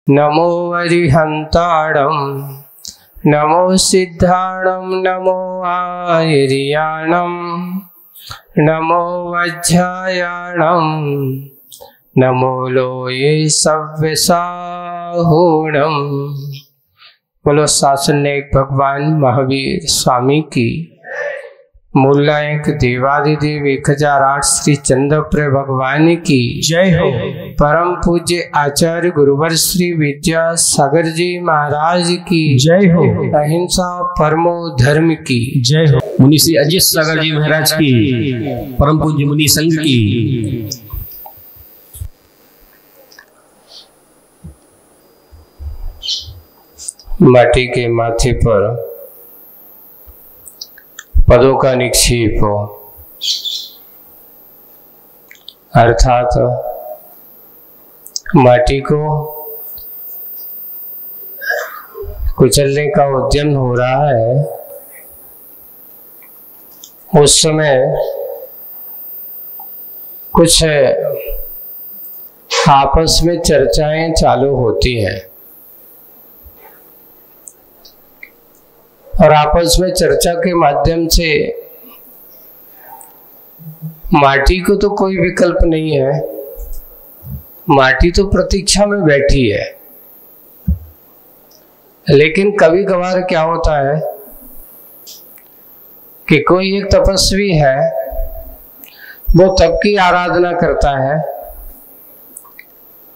नमो अरिहंताणं नमो सिद्धाणं नमो आर्याणं नमो वज्रायाणं नमो लोये सव्यसाहूणं। बोलो शासननायक भगवान महावीर स्वामी की, मूलायक देवादिदेव 1008 श्री चंद्रप्रिय भगवान की जय हो। परम पूज्य आचार्य गुरुवर श्री विद्यासागर जी महाराज की जय हो। अहिंसा परमो धर्म की जय हो। मुनि श्री अजित सागर जी महाराज की, परम पूज्य मुनि संघ की। माटी के माथे पर पदों का निक्षेप हो, अर्थात माटी को कुचलने का उद्यम हो रहा है। उस समय कुछ आपस में चर्चाएं चालू होती हैं और आपस में चर्चा के माध्यम से माटी को तो कोई विकल्प नहीं है, माटी तो प्रतीक्षा में बैठी है। लेकिन कभी कभार क्या होता है कि कोई एक तपस्वी है, वो तप की आराधना करता है,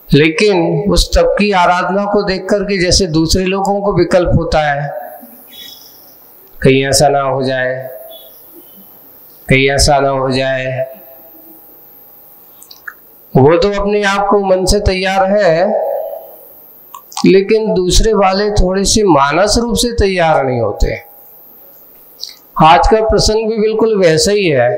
लेकिन उस तप की आराधना को देख करके जैसे दूसरे लोगों को विकल्प होता है, कहीं ऐसा ना हो जाए, कहीं ऐसा ना हो जाए। वो तो अपने आप को मन से तैयार है, लेकिन दूसरे वाले थोड़े से मानस रूप से तैयार नहीं होते। आज का प्रसंग भी बिल्कुल वैसा ही है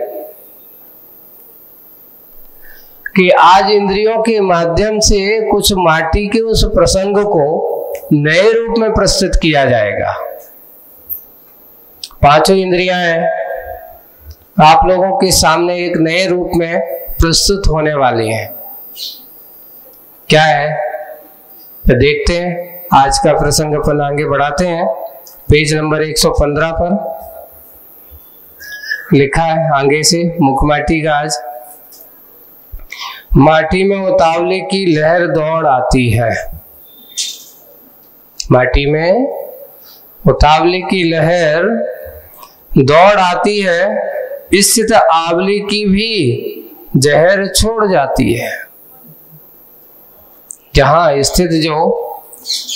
कि आज इंद्रियों के माध्यम से कुछ माटी के उस प्रसंग को नए रूप में प्रस्तुत किया जाएगा। पांचों इंद्रियां हैं, आप लोगों के सामने एक नए रूप में प्रस्तुत होने वाली हैं। क्या है तो देखते हैं। आज का प्रसंग अपन आगे बढ़ाते हैं। पेज नंबर 115 पर लिखा है आगे से, मुखमाटी का। आज माटी में उतावले की लहर दौड़ आती है, माटी में उतावले की लहर दौड़ आती है, स्थित आंवले की भी जहर छोड़ जाती है। जहां स्थित जो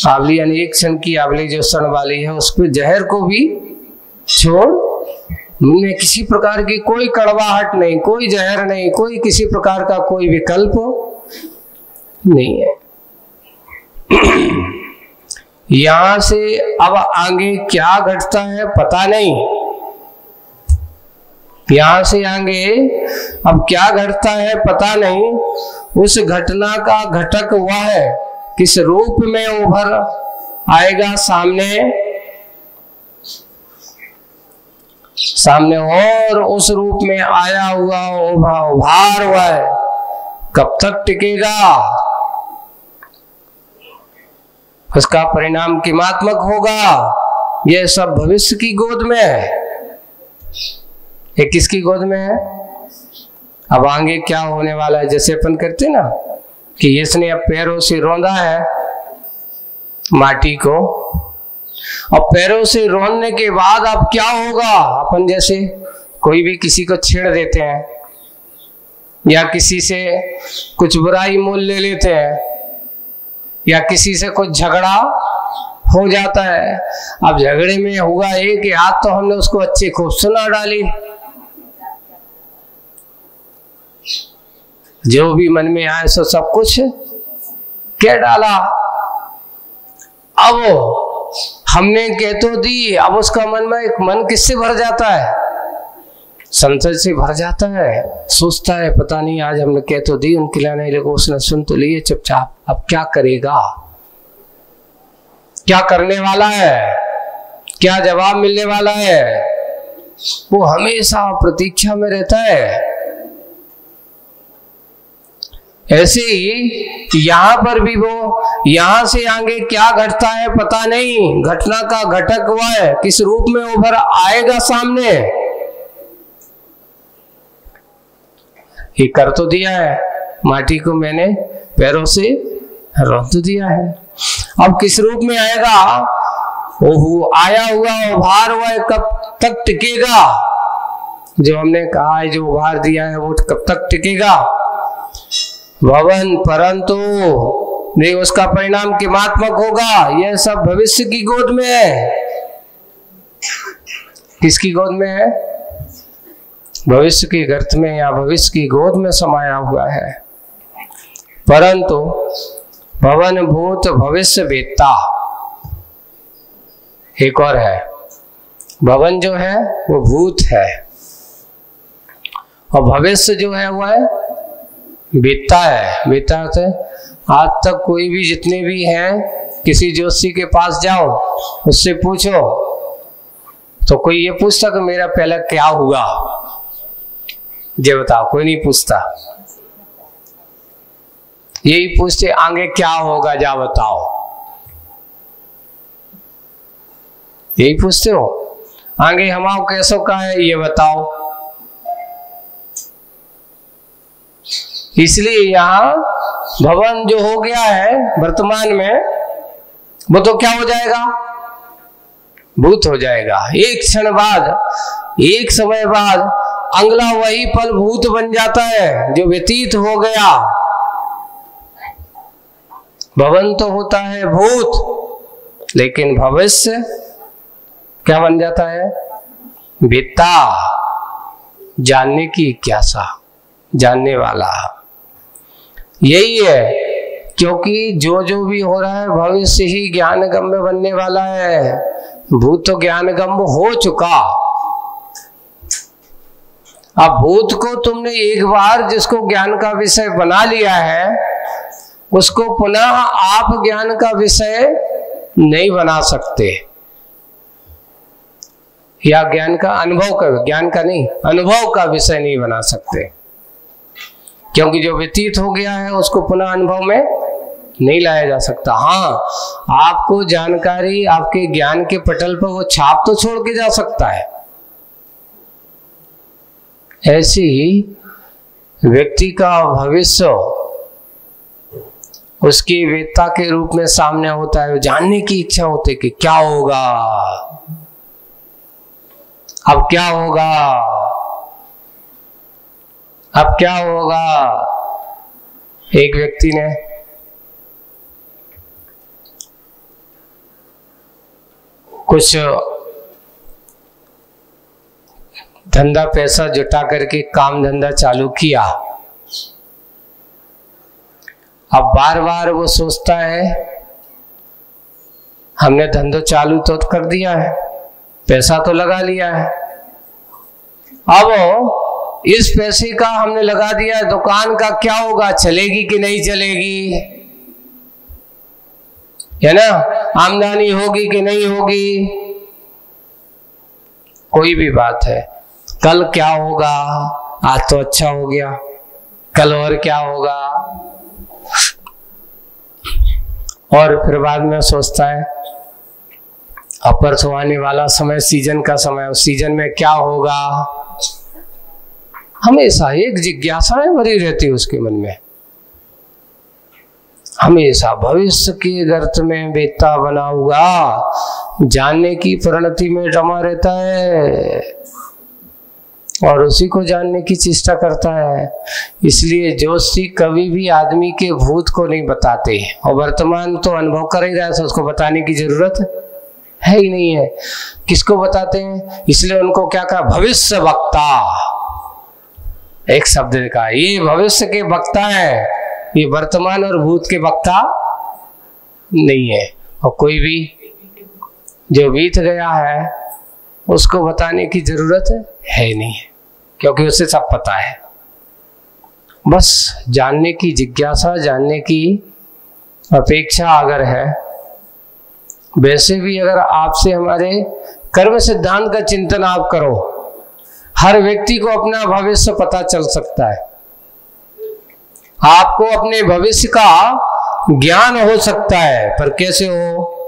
आंवली यानी एक क्षण की आंवली जो सड़ वाली है, उस पर जहर को भी छोड़, उनमें किसी प्रकार की कोई कड़वाहट नहीं, कोई जहर नहीं, कोई किसी प्रकार का कोई विकल्प नहीं है। यहां से अब आगे क्या घटता है पता नहीं, यहां से आगे अब क्या घटता है पता नहीं। उस घटना का घटक वह है किस रूप में उभर आएगा सामने और उस रूप में आया हुआ उभार हुआ है कब तक टिकेगा, उसका परिणाम किमात्मक होगा, यह सब भविष्य की गोद में है। ये किसकी गोद में है? अब आगे क्या होने वाला है, जैसे अपन करते ना कि इसने अब पैरों से रौंदा है माटी को, और पैरों से रौंदने के बाद अब क्या होगा। अपन जैसे कोई भी किसी को छेड़ देते हैं या किसी से कुछ बुराई मोल ले लेते हैं या किसी से कुछ झगड़ा हो जाता है। अब झगड़े में हुआ ये कि आज तो हमने उसको अच्छे खूब सुना डाली, जो भी मन में आए सो सब कुछ कह डाला। अब हमने कह तो दी, अब उसका मन किससे भर जाता है? संशय से भर जाता है। सोचता है पता नहीं आज हमने कह तो दी, उनके लाने लोगों उसने सुन तो लिए चुपचाप, अब क्या करेगा, क्या करने वाला है, क्या जवाब मिलने वाला है। वो हमेशा प्रतीक्षा में रहता है। ऐसे ही यहां पर भी वो, यहां से आगे क्या घटता है पता नहीं, घटना का घटक हुआ है, किस रूप में उभर आएगा सामने, ये कर तो दिया है, माटी को मैंने पैरों से रौंद दिया है, अब किस रूप में आएगा, वो आया हुआ उभार हुआ है, कब तक टिकेगा, जो हमने कहा है जो उभार दिया है वो कब तक टिकेगा। भवन परंतु नहीं, उसका परिणाम किमात्मक होगा, यह सब भविष्य की गोद में है। किसकी गोद में है? भविष्य की गर्त में या भविष्य की गोद में समाया हुआ है। परंतु भवन भूत भविष्य वेत्ता, एक और है, भवन जो है वो भूत है और भविष्य जो है वो है वेत्ता है। वेत्ता है आज तक कोई भी जितने भी हैं, किसी ज्योतिषी के पास जाओ, उससे पूछो तो कोई ये पूछता कि मेरा पहला क्या हुआ, ये बताओ, कोई नहीं पूछता। यही पूछते आगे क्या होगा, जा बताओ, यही पूछते हो, आगे हमाओ कैसो का है ये बताओ। इसलिए यहाँ भवन जो हो गया है वर्तमान में, वो तो क्या हो जाएगा, भूत हो जाएगा। एक क्षण बाद, एक समय बाद अगला वही पल भूत बन जाता है जो व्यतीत हो गया। भवन तो होता है भूत, लेकिन भविष्य क्या बन जाता है, वेत्ता, जानने की इच्छा, जानने वाला। यही है, क्योंकि जो जो भी हो रहा है भविष्य ही ज्ञानगम्य बनने वाला है। भूत तो ज्ञानगम्य हो चुका, अब भूत को तुमने एक बार जिसको ज्ञान का विषय बना लिया है, उसको पुनः आप ज्ञान का विषय नहीं बना सकते, या ज्ञान का अनुभव का, ज्ञान का नहीं, अनुभव का विषय नहीं बना सकते, क्योंकि जो व्यतीत हो गया है उसको पुनः अनुभव में नहीं लाया जा सकता। हाँ, आपको जानकारी आपके ज्ञान के पटल पर वो छाप तो छोड़ के जा सकता है। ऐसे ही व्यक्ति का भविष्य उसकी वेत्ता के रूप में सामने होता है, जानने की इच्छा होती है कि क्या होगा, अब क्या होगा, अब क्या होगा। एक व्यक्ति ने कुछ धंधा पैसा जुटा करके काम धंधा चालू किया। अब बार बार वो सोचता है हमने धंधो चालू तो कर दिया है, पैसा तो लगा लिया है, अब इस पैसे का हमने लगा दिया है, दुकान का क्या होगा, चलेगी कि नहीं चलेगी, है ना, आमदनी होगी कि नहीं होगी, कोई भी बात है। कल क्या होगा, आज तो अच्छा हो गया, कल और क्या होगा, और फिर बाद में सोचता है अब परसों आने वाला समय, सीजन का समय, उस सीजन में क्या होगा। हमेशा एक जिज्ञासाएं भरी रहती है उसके मन में, हमेशा भविष्य के गर्त में वेत्ता बना हुआ जानने की परिणति में रमा रहता है और उसी को जानने की चेष्टा करता है। इसलिए ज्योतिषी कभी भी आदमी के भूत को नहीं बताते, और वर्तमान तो अनुभव कर ही रहा है, उसको बताने की जरूरत है ही नहीं है। किसको बताते हैं, इसलिए उनको क्या कहा, भविष्य वक्ता, एक शब्द का, ये भविष्य के वक्ता है, ये वर्तमान और भूत के वक्ता नहीं है। और कोई भी जो बीत गया है उसको बताने की जरूरत है नहीं है, क्योंकि उसे सब पता है। बस जानने की जिज्ञासा, जानने की अपेक्षा अगर है, वैसे भी अगर आपसे हमारे कर्म सिद्धांत का चिंतन आप करो, हर व्यक्ति को अपना भविष्य पता चल सकता है। आपको अपने भविष्य का ज्ञान हो सकता है, पर कैसे हो?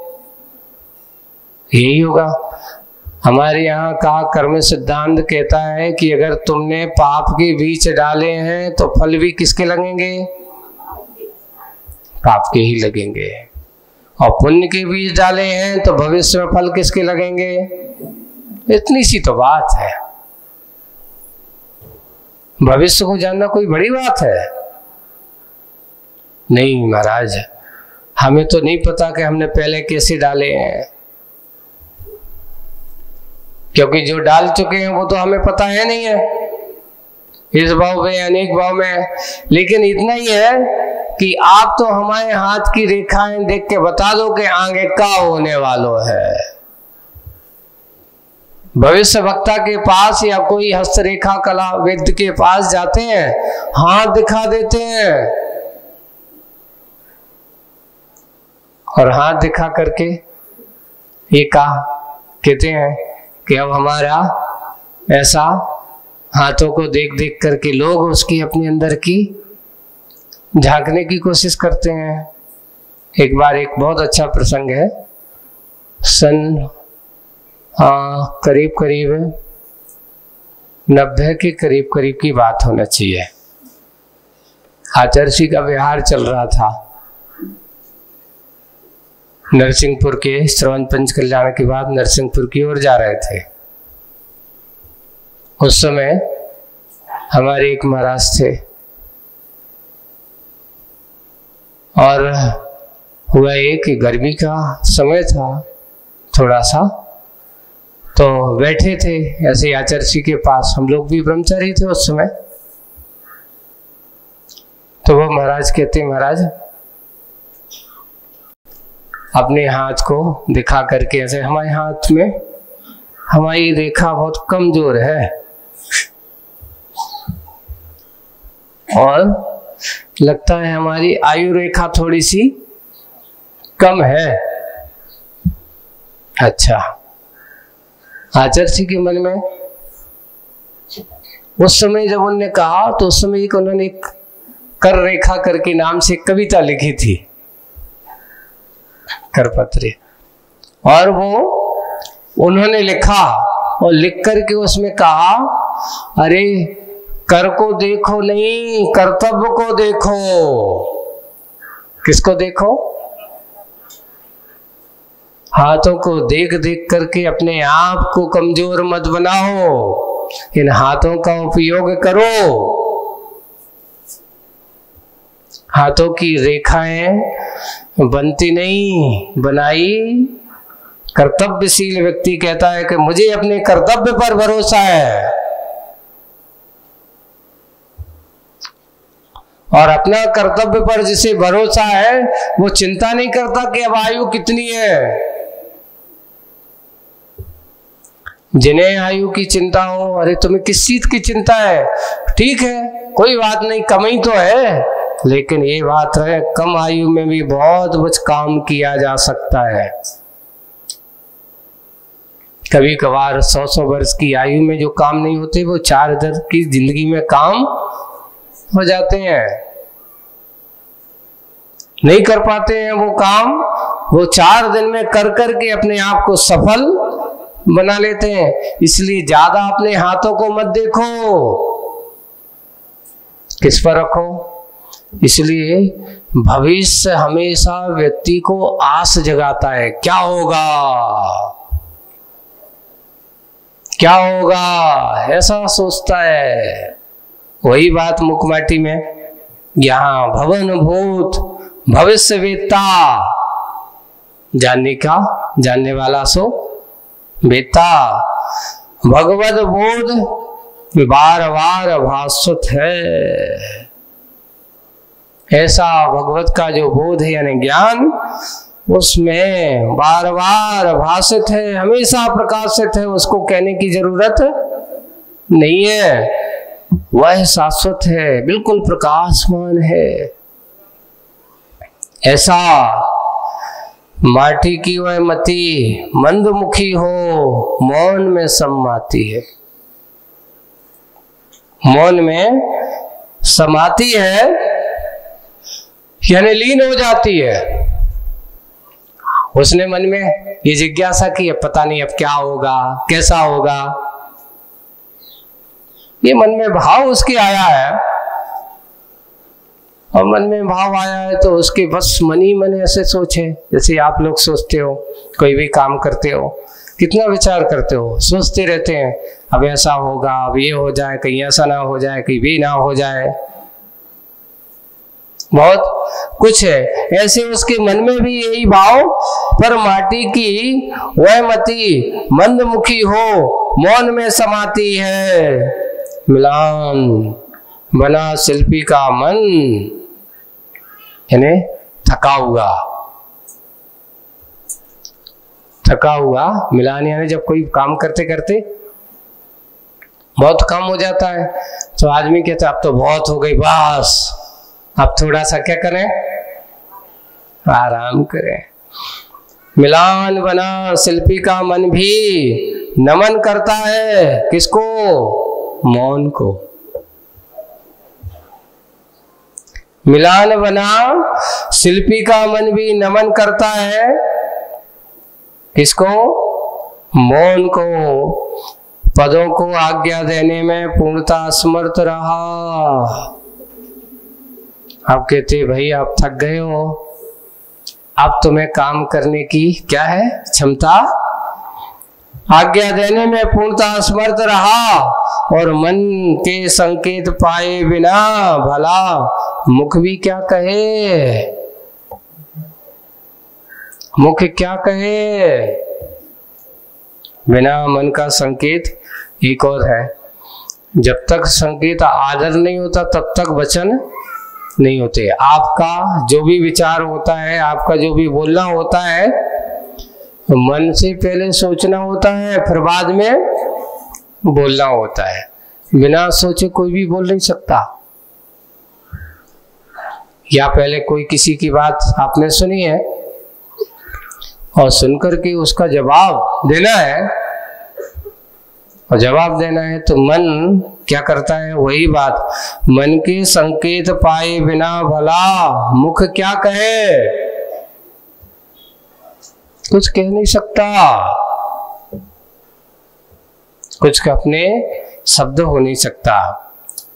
यही होगा। हमारे यहाँ का कर्म सिद्धांत कहता है कि अगर तुमने पाप के बीज डाले हैं तो फल भी किसके लगेंगे? पाप के ही लगेंगे। और पुण्य के बीज डाले हैं तो भविष्य में फल किसके लगेंगे? इतनी सी तो बात है। भविष्य को जानना कोई बड़ी बात है? नहीं महाराज, हमें तो नहीं पता कि हमने पहले कैसे डाले हैं, क्योंकि जो डाल चुके हैं वो तो हमें पता है नहीं है, इस भाव में अनेक भाव में। लेकिन इतना ही है कि आप तो हमारे हाथ की रेखाएं देख के बता दो कि आगे क्या होने वाला है। भविष्य वक्ता के पास या कोई हस्तरेखा कला वैद्य के पास जाते हैं, हाथ दिखा देते हैं और हाथ दिखा करके ये कहते हैं कि अब हमारा ऐसा, हाथों को देख देख करके लोग उसकी अपने अंदर की झांकने की कोशिश करते हैं। एक बार एक बहुत अच्छा प्रसंग है, सन करीब 90 के करीब की बात होना चाहिए। आचर्षी का विहार चल रहा था नरसिंहपुर के, श्रवण पंच कल्याण के बाद नरसिंहपुर की ओर जा रहे थे। उस समय हमारे एक महाराज थे और हुआ ये कि गर्मी का समय था थोड़ा सा, तो बैठे थे ऐसे आचर्षी के पास, हम लोग भी ब्रह्मचारी थे उस समय। तो वो महाराज कहते, महाराज अपने हाथ को दिखा करके ऐसे, हमारे हाथ में हमारी रेखा बहुत कमजोर है और लगता है हमारी आयु रेखा थोड़ी सी कम है। अच्छा, आचर्षी के मन में उस समय जब उन्होंने कहा तो उस समय एक उन्होंने कर रेखा करके नाम से कविता लिखी थी, करपत्र, और वो उन्होंने लिखा और लिख करके उसमें कहा, अरे कर को देखो नहीं, कर्तव्य को देखो। किसको देखो? हाथों को देख देख करके अपने आप को कमजोर मत बनाओ, इन हाथों का उपयोग करो। हाथों की रेखाएं बनती नहीं, बनाई कर्तव्यशील व्यक्ति कहता है कि मुझे अपने कर्तव्य पर भरोसा है, और अपना कर्तव्य पर जिसे भरोसा है वो चिंता नहीं करता कि अब आयु कितनी है। जिन्हें आयु की चिंता हो, अरे तुम्हें किस चीज की चिंता है? ठीक है, कोई बात नहीं, कम ही तो है, लेकिन ये बात है कम आयु में भी बहुत कुछ काम किया जा सकता है। कभी कभार 100 वर्ष की आयु में जो काम नहीं होते वो 4 दिन की जिंदगी में काम हो जाते हैं, नहीं कर पाते हैं वो काम, वो 4 दिन में कर करके अपने आप को सफल बना लेते हैं। इसलिए ज्यादा अपने हाथों को मत देखो, किस पर रखो। इसलिए भविष्य हमेशा व्यक्ति को आस जगाता है, क्या होगा क्या होगा, ऐसा सोचता है। वही बात मुखमाटी में, यहाँ भवन भूत भविष्य वेत्ता, जानने वाला सो वेत्ता। भगवत बोध बार बार भास्वत है, ऐसा भगवत का जो बोध है यानी ज्ञान, उसमें बार बार भाषित है, हमेशा प्रकाशित है, उसको कहने की जरूरत नहीं है। वह शाश्वत है, बिल्कुल प्रकाशमान है। ऐसा माटी की वह मति मंदमुखी हो, मौन में समाती है, मौन में समाती है, यानी लीन हो जाती है। उसने मन में ये जिज्ञासा की, अब पता नहीं अब क्या होगा, कैसा होगा, ये मन में भाव उसके आया है। और मन में भाव आया है तो उसके बस मन ही मन ऐसे सोचे, जैसे आप लोग सोचते हो, कोई भी काम करते हो, कितना विचार करते हो, सोचते रहते हैं, अब ऐसा होगा, अब ये हो जाए, कहीं ऐसा ना हो जाए, कहीं भी ना हो जाए, बहुत कुछ है। ऐसे उसके मन में भी यही भाव, पर माटी की वह मति मंदमुखी हो, मौन में समाती है। मिलान बना शिल्पी का मन, यानी थका हुआ मिलान, यानी जब कोई काम करते करते बहुत काम हो जाता है तो आदमी कहता है अब तो बहुत हो गई, बस अब थोड़ा सा क्या करें, आराम करें। मिलान बना शिल्पी का मन भी नमन करता है, किसको, मौन को। मिलान बना शिल्पी का मन भी नमन करता है, किसको, मौन को। पदों को आज्ञा देने में पूर्णता असमर्थ रहा। आप कहते भाई आप थक गए हो, अब तुम्हें काम करने की क्या है क्षमता, आज्ञा देने में पूर्णता असमर्थ रहा। और मन के संकेत पाए बिना भला मुख भी क्या कहे, मुख क्या कहे। बिना मन का संकेत एक और है, जब तक संकेत आदर नहीं होता तब तक वचन नहीं होते। आपका जो भी विचार होता है, आपका जो भी बोलना होता है, मन से पहले सोचना होता है, फिर बाद में बोलना होता है। बिना सोचे कोई भी बोल नहीं सकता। या पहले कोई किसी की बात आपने सुनी है और सुनकर के उसका जवाब देना है, और जवाब देना है तो मन क्या करता है, वही बात, मन के संकेत पाए बिना भला मुख क्या कहे, कुछ कह नहीं सकता, कुछ अपने शब्द हो नहीं सकता।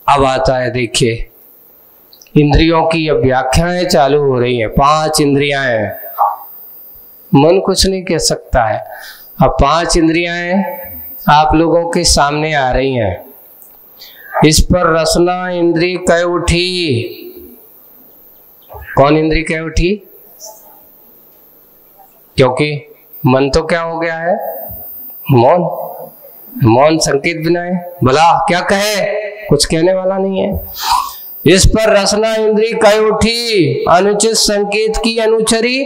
अब आता है, देखिए इंद्रियों की अब व्याख्याएं चालू हो रही हैं। 5 इंद्रियां हैं, मन कुछ नहीं कह सकता है। अब 5 इंद्रियां आप लोगों के सामने आ रही हैं। इस पर रसना इंद्री कह उठी। कौन इंद्री कह उठी, क्योंकि मन तो क्या हो गया है, मौन, मौन संकेत बिना है, भला क्या कहे, कुछ कहने वाला नहीं है। इस पर रसना इंद्री कह उठी, अनुचित संकेत की अनुचरी।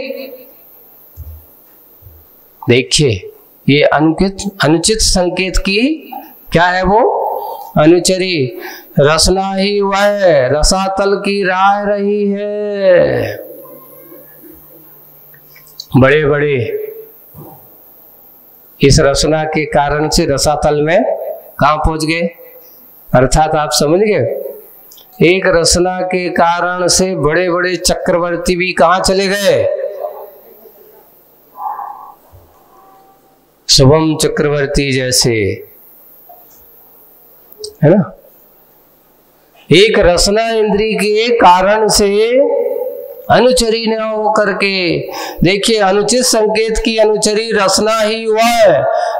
देखिए ये अनुचित संकेत की क्या है, वो अनुचरी। रसना ही वह रसातल की राह रही है। बड़े बड़े इस रसना के कारण से रसातल में कहां पहुंच गए, अर्थात आप समझ गए, एक रसना के कारण से बड़े बड़े चक्रवर्ती भी कहां चले गए, शुभम चक्रवर्ती जैसे, है ना। एक रसना इंद्री के कारण से अनुचरी न हो करके, देखिए अनुचित संकेत की अनुचरी रसना ही वह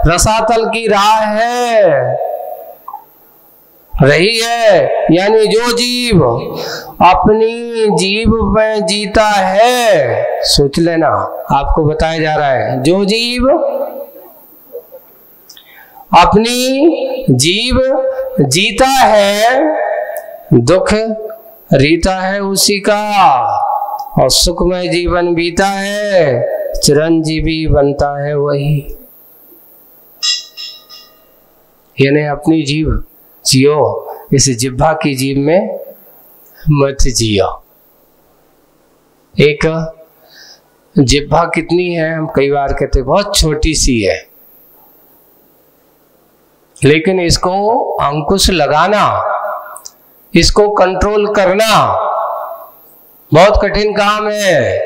रसातल की राह है, रही है। यानी जो जीव अपनी जीव में जीता है, सोच लेना, आपको बताया जा रहा है, जो जीव अपनी जीव जीता है, दुख रीता है उसी का, और सुखमय जीवन बीता है, चिरंजीवी बनता है वही। यानी अपनी जीव जियो, इस जिह्वा की जीव में मत जियो। एक जिह्वा कितनी है, हम कई बार कहते बहुत छोटी सी है, लेकिन इसको अंकुश लगाना, इसको कंट्रोल करना बहुत कठिन काम है।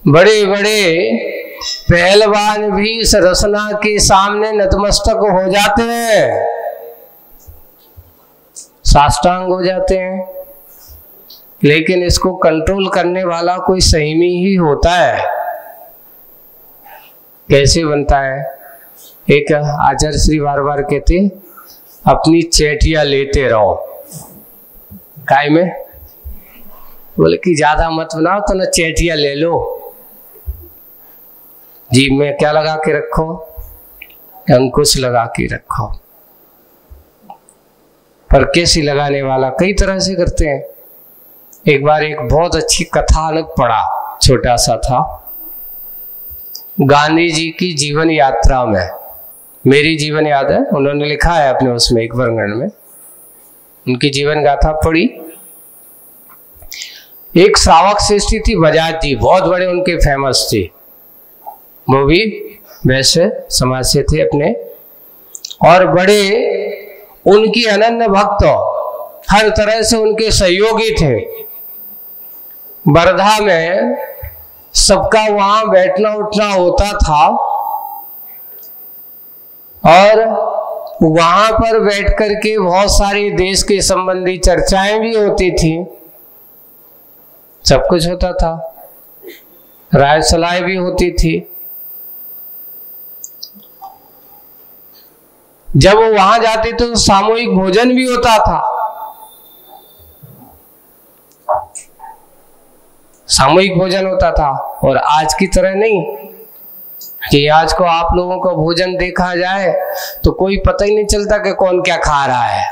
बड़े बड़े पहलवान भी इस रसना के सामने नतमस्तक हो जाते हैं, साष्टांग हो जाते हैं, लेकिन इसको कंट्रोल करने वाला कोई संयमी ही होता है। कैसे बनता है? एक आचार्य श्री बार बार कहते, अपनी चेटिया लेते रहो। काय में? बोले कि ज्यादा मत बनाओ तो ना चेटिया ले लो, जीभ में क्या लगा के रखो? अंकुश लगा के रखो। पर कैसी लगाने वाला कई तरह से करते हैं। एक बार एक बहुत अच्छी कथानक पढ़ा, छोटा सा था, गांधी जी की जीवन यात्रा में। मेरी जीवन याद है, उन्होंने लिखा है अपने उसमें एक वर्णन में, उनकी जीवन गाथा पढ़ी। एक श्रावक श्रेष्ठी थी बजाज जी, बहुत बड़े उनके फेमस थे, वो भी वैसे समाज से थे अपने, और बड़े उनकी अनन्य भक्त, हर तरह से उनके सहयोगी थे। वर्धा में सबका वहां बैठना उठना होता था और वहां पर बैठ करके बहुत सारी देश के संबंधी चर्चाएं भी होती थी, सब कुछ होता था, राय सलाह भी होती थी। जब वो वहां जाते तो सामूहिक भोजन भी होता था, सामूहिक भोजन होता था। और आज की तरह नहीं कि आज को आप लोगों को भोजन देखा जाए तो कोई पता ही नहीं चलता कि कौन क्या खा रहा है,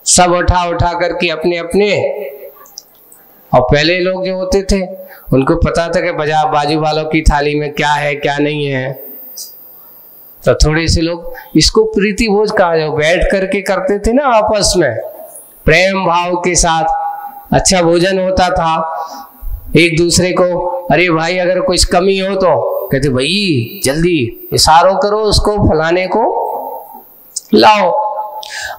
सब उठा उठा करके अपने अपने। और पहले लोग जो होते थे उनको पता था कि बाजू वालों की थाली में क्या है क्या नहीं है, तो थोड़े से लोग इसको प्रीति भोज कहा, जो बैठ करके करते थे ना आपस में प्रेम भाव के साथ, अच्छा भोजन होता था। एक दूसरे को, अरे भाई अगर कुछ कमी हो तो कहते भाई जल्दी इशारों करो उसको फलाने को लाओ।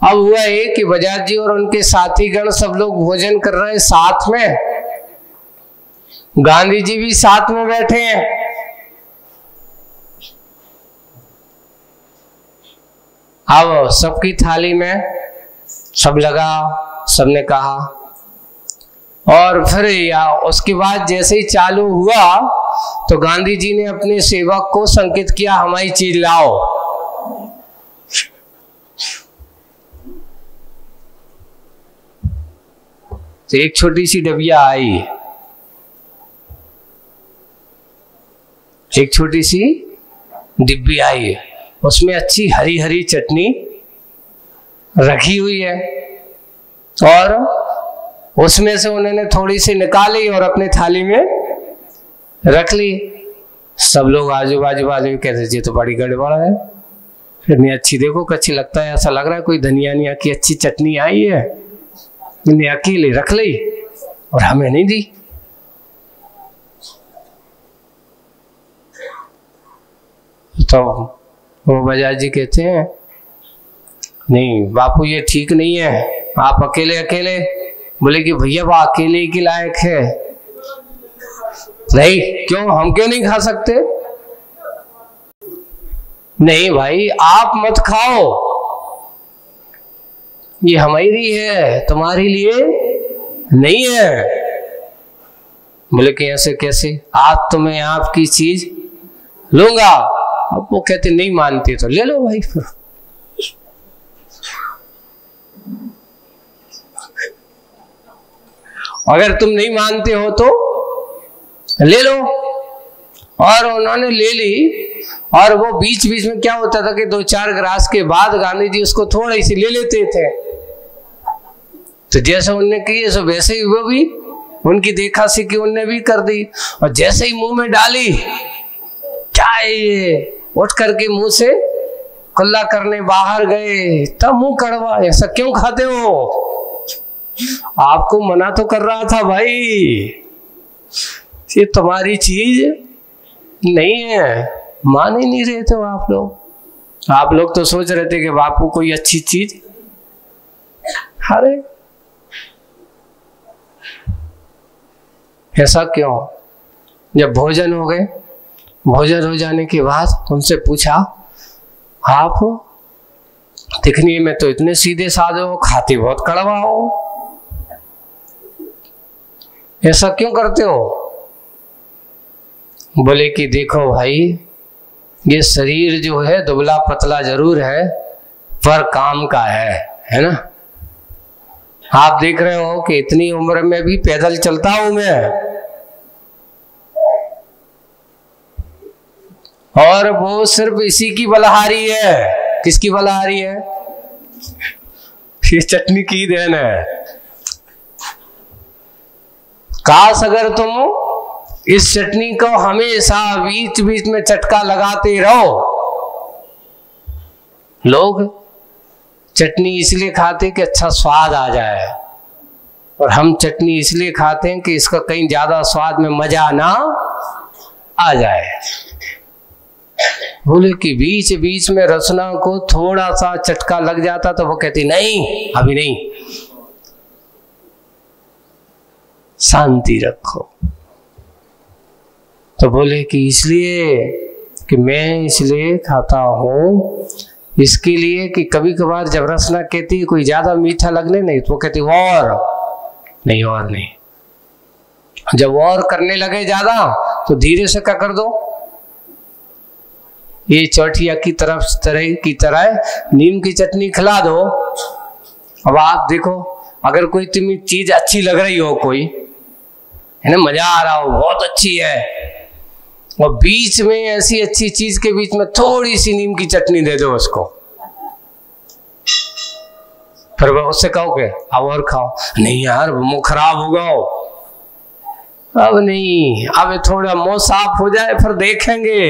अब हुआ है कि बजाज जी और उनके साथीगण सब लोग भोजन कर रहे हैं साथ में, गांधी जी भी साथ में बैठे हैं। अब सबकी थाली में सब लगा, सबने कहा, और फिर या उसके बाद जैसे ही चालू हुआ तो गांधी जी ने अपने सेवक को संकेत किया, हमारी चीज लाओ। तो एक छोटी सी डबिया आई, एक छोटी सी डिब्बी आई, उसमें अच्छी हरी हरी चटनी रखी हुई है, और उसमें से उन्होंने थोड़ी सी निकाली और अपने थाली में रख ली। सब लोग आजू बाजू वाले कहते जी तो बड़ी गड़बड़ है, इतनी अच्छी, देखो कच्ची लगता है, ऐसा लग रहा है कोई धनिया निया की अच्छी चटनी आई है, इन्हें अकेले रख ली और हमें नहीं दी। तो वो बजाज जी कहते हैं, नहीं बापू ये ठीक नहीं है, आप अकेले अकेले। बोले कि भैया वो अकेले ही के लायक है। नहीं क्यों, हम क्यों नहीं खा सकते? नहीं भाई आप मत खाओ, ये हमारी है, तुम्हारे लिए नहीं है। बोले कि ऐसे कैसे, आज तो मैं आपकी चीज लूंगा। अब वो कहते नहीं मानते तो ले लो भाई, फिर अगर तुम नहीं मानते हो तो ले लो। और उन्होंने ले ली, और वो बीच बीच में क्या होता था कि 2-4 ग्रास के बाद गांधी जी उसको थोड़ी सी ले लेते थे। तो जैसे उनने किए सो वैसे ही वो भी उनकी देखा सीखी उनने भी कर दी, और जैसे ही मुंह में डाली, क्या है ये, उठ करके मुंह से कुल्ला करने बाहर गए। तब मुंह कड़वा, ऐसा क्यों खाते हो? आपको मना तो कर रहा था भाई, ये तुम्हारी चीज नहीं है। मान ही नहीं रहे थे आप लोग। आप लोग तो सोच रहे थे कि बापू कोई अच्छी चीज, अरे ऐसा क्यों? जब भोजन हो गए, भोजन हो जाने के बाद उनसे पूछा, आप दिखने में तो इतने सीधे साधे हो, खाते बहुत कड़वा हो, ऐसा क्यों करते हो? बोले कि देखो भाई, ये शरीर जो है दुबला पतला जरूर है पर काम का है ना। आप देख रहे हो कि इतनी उम्र में भी पैदल चलता हूं मैं, और वो सिर्फ इसी की बलहारी है। किसकी बलहारी है? ये चटनी की देन है। काश अगर तुम इस चटनी को हमेशा बीच बीच में चटका लगाते रहो। लोग चटनी इसलिए खाते कि अच्छा स्वाद आ जाए, और हम चटनी इसलिए खाते हैं कि इसका कहीं ज्यादा स्वाद में मजा ना आ जाए। बोले कि बीच बीच में रसना को थोड़ा सा चटका लग जाता तो वो कहती नहीं, अभी नहीं, शांति रखो। तो बोले कि इसलिए कि मैं इसलिए खाता हूं, इसके लिए कि कभी कभार जब रसना कहती है कोई ज्यादा मीठा लगने नहीं, तो वो कहती और नहीं, और नहीं। जब और करने लगे ज्यादा तो धीरे से क्या कर दो, ये चौटिया की तरह नीम की चटनी खिला दो। अब आप देखो, अगर कोई तुम्हें चीज अच्छी लग रही हो, कोई है ना, मजा आ रहा हो, बहुत अच्छी है, और बीच में ऐसी अच्छी चीज के बीच में थोड़ी सी नीम की चटनी दे दो उसको, फिर वह उससे कहोगे अब और खाओ, नहीं यार मुंह खराब होगा, अब नहीं, अब थोड़ा मुंह साफ हो जाए फिर देखेंगे।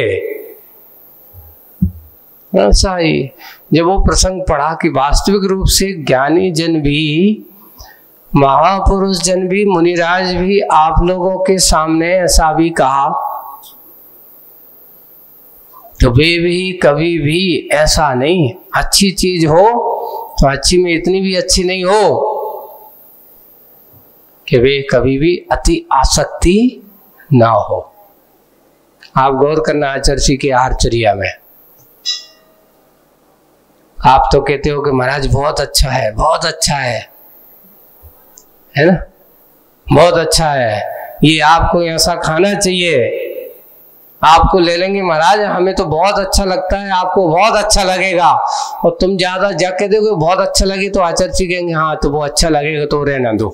ऐसा ही जब वो प्रसंग पढ़ा कि वास्तविक रूप से ज्ञानी जन भी, महापुरुष जन भी, मुनिराज भी आप लोगों के सामने ऐसा भी कहा, तो वे भी कभी भी ऐसा नहीं, अच्छी चीज हो तो अच्छी में इतनी भी अच्छी नहीं हो कि वे कभी भी अति आसक्ति ना हो। आप गौर करना आचर्षी के आहारचर्या में, आप तो कहते हो कि महाराज बहुत अच्छा है, बहुत अच्छा है ना, बहुत अच्छा है, ये आपको ऐसा खाना चाहिए, आपको ले लेंगे महाराज, हमें तो बहुत अच्छा लगता है, आपको बहुत अच्छा लगेगा। और तुम ज्यादा जाके देखो बहुत अच्छा लगे तो आचार्य कहेंगे हाँ तो वो अच्छा लगेगा तो रहना दो।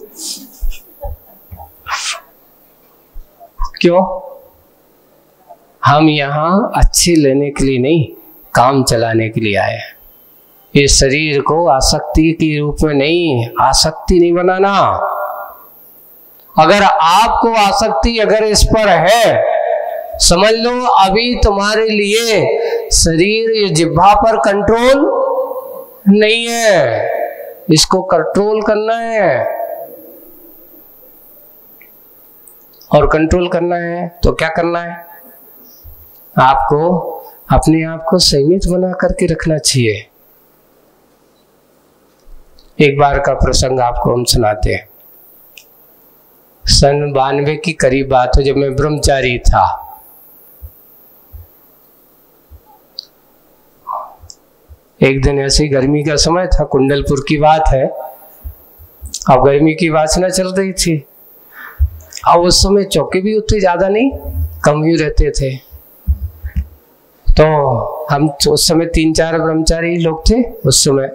क्यों? हम यहाँ अच्छे लेने के लिए नहीं, काम चलाने के लिए आए हैं। ये शरीर को आसक्ति के रूप में नहीं, आसक्ति नहीं बनाना। अगर आपको आसक्ति अगर इस पर है, समझ लो अभी तुम्हारे लिए शरीर ये जिह्वा पर कंट्रोल नहीं है, इसको कंट्रोल करना है। और कंट्रोल करना है तो क्या करना है? आपको अपने आप को संयमित बना करके रखना चाहिए। एक बार का प्रसंग आपको हम सुनाते हैं। सन 92 की करीब बात हो, जब मैं ब्रह्मचारी था। एक दिन ऐसे ही गर्मी का समय था, कुंडलपुर की बात है। अब गर्मी की वासना चल रही थी। अब उस समय चौके भी उतने ज्यादा नहीं, कम ही रहते थे। तो हम उस समय 3-4 ब्रह्मचारी लोग थे उस समय।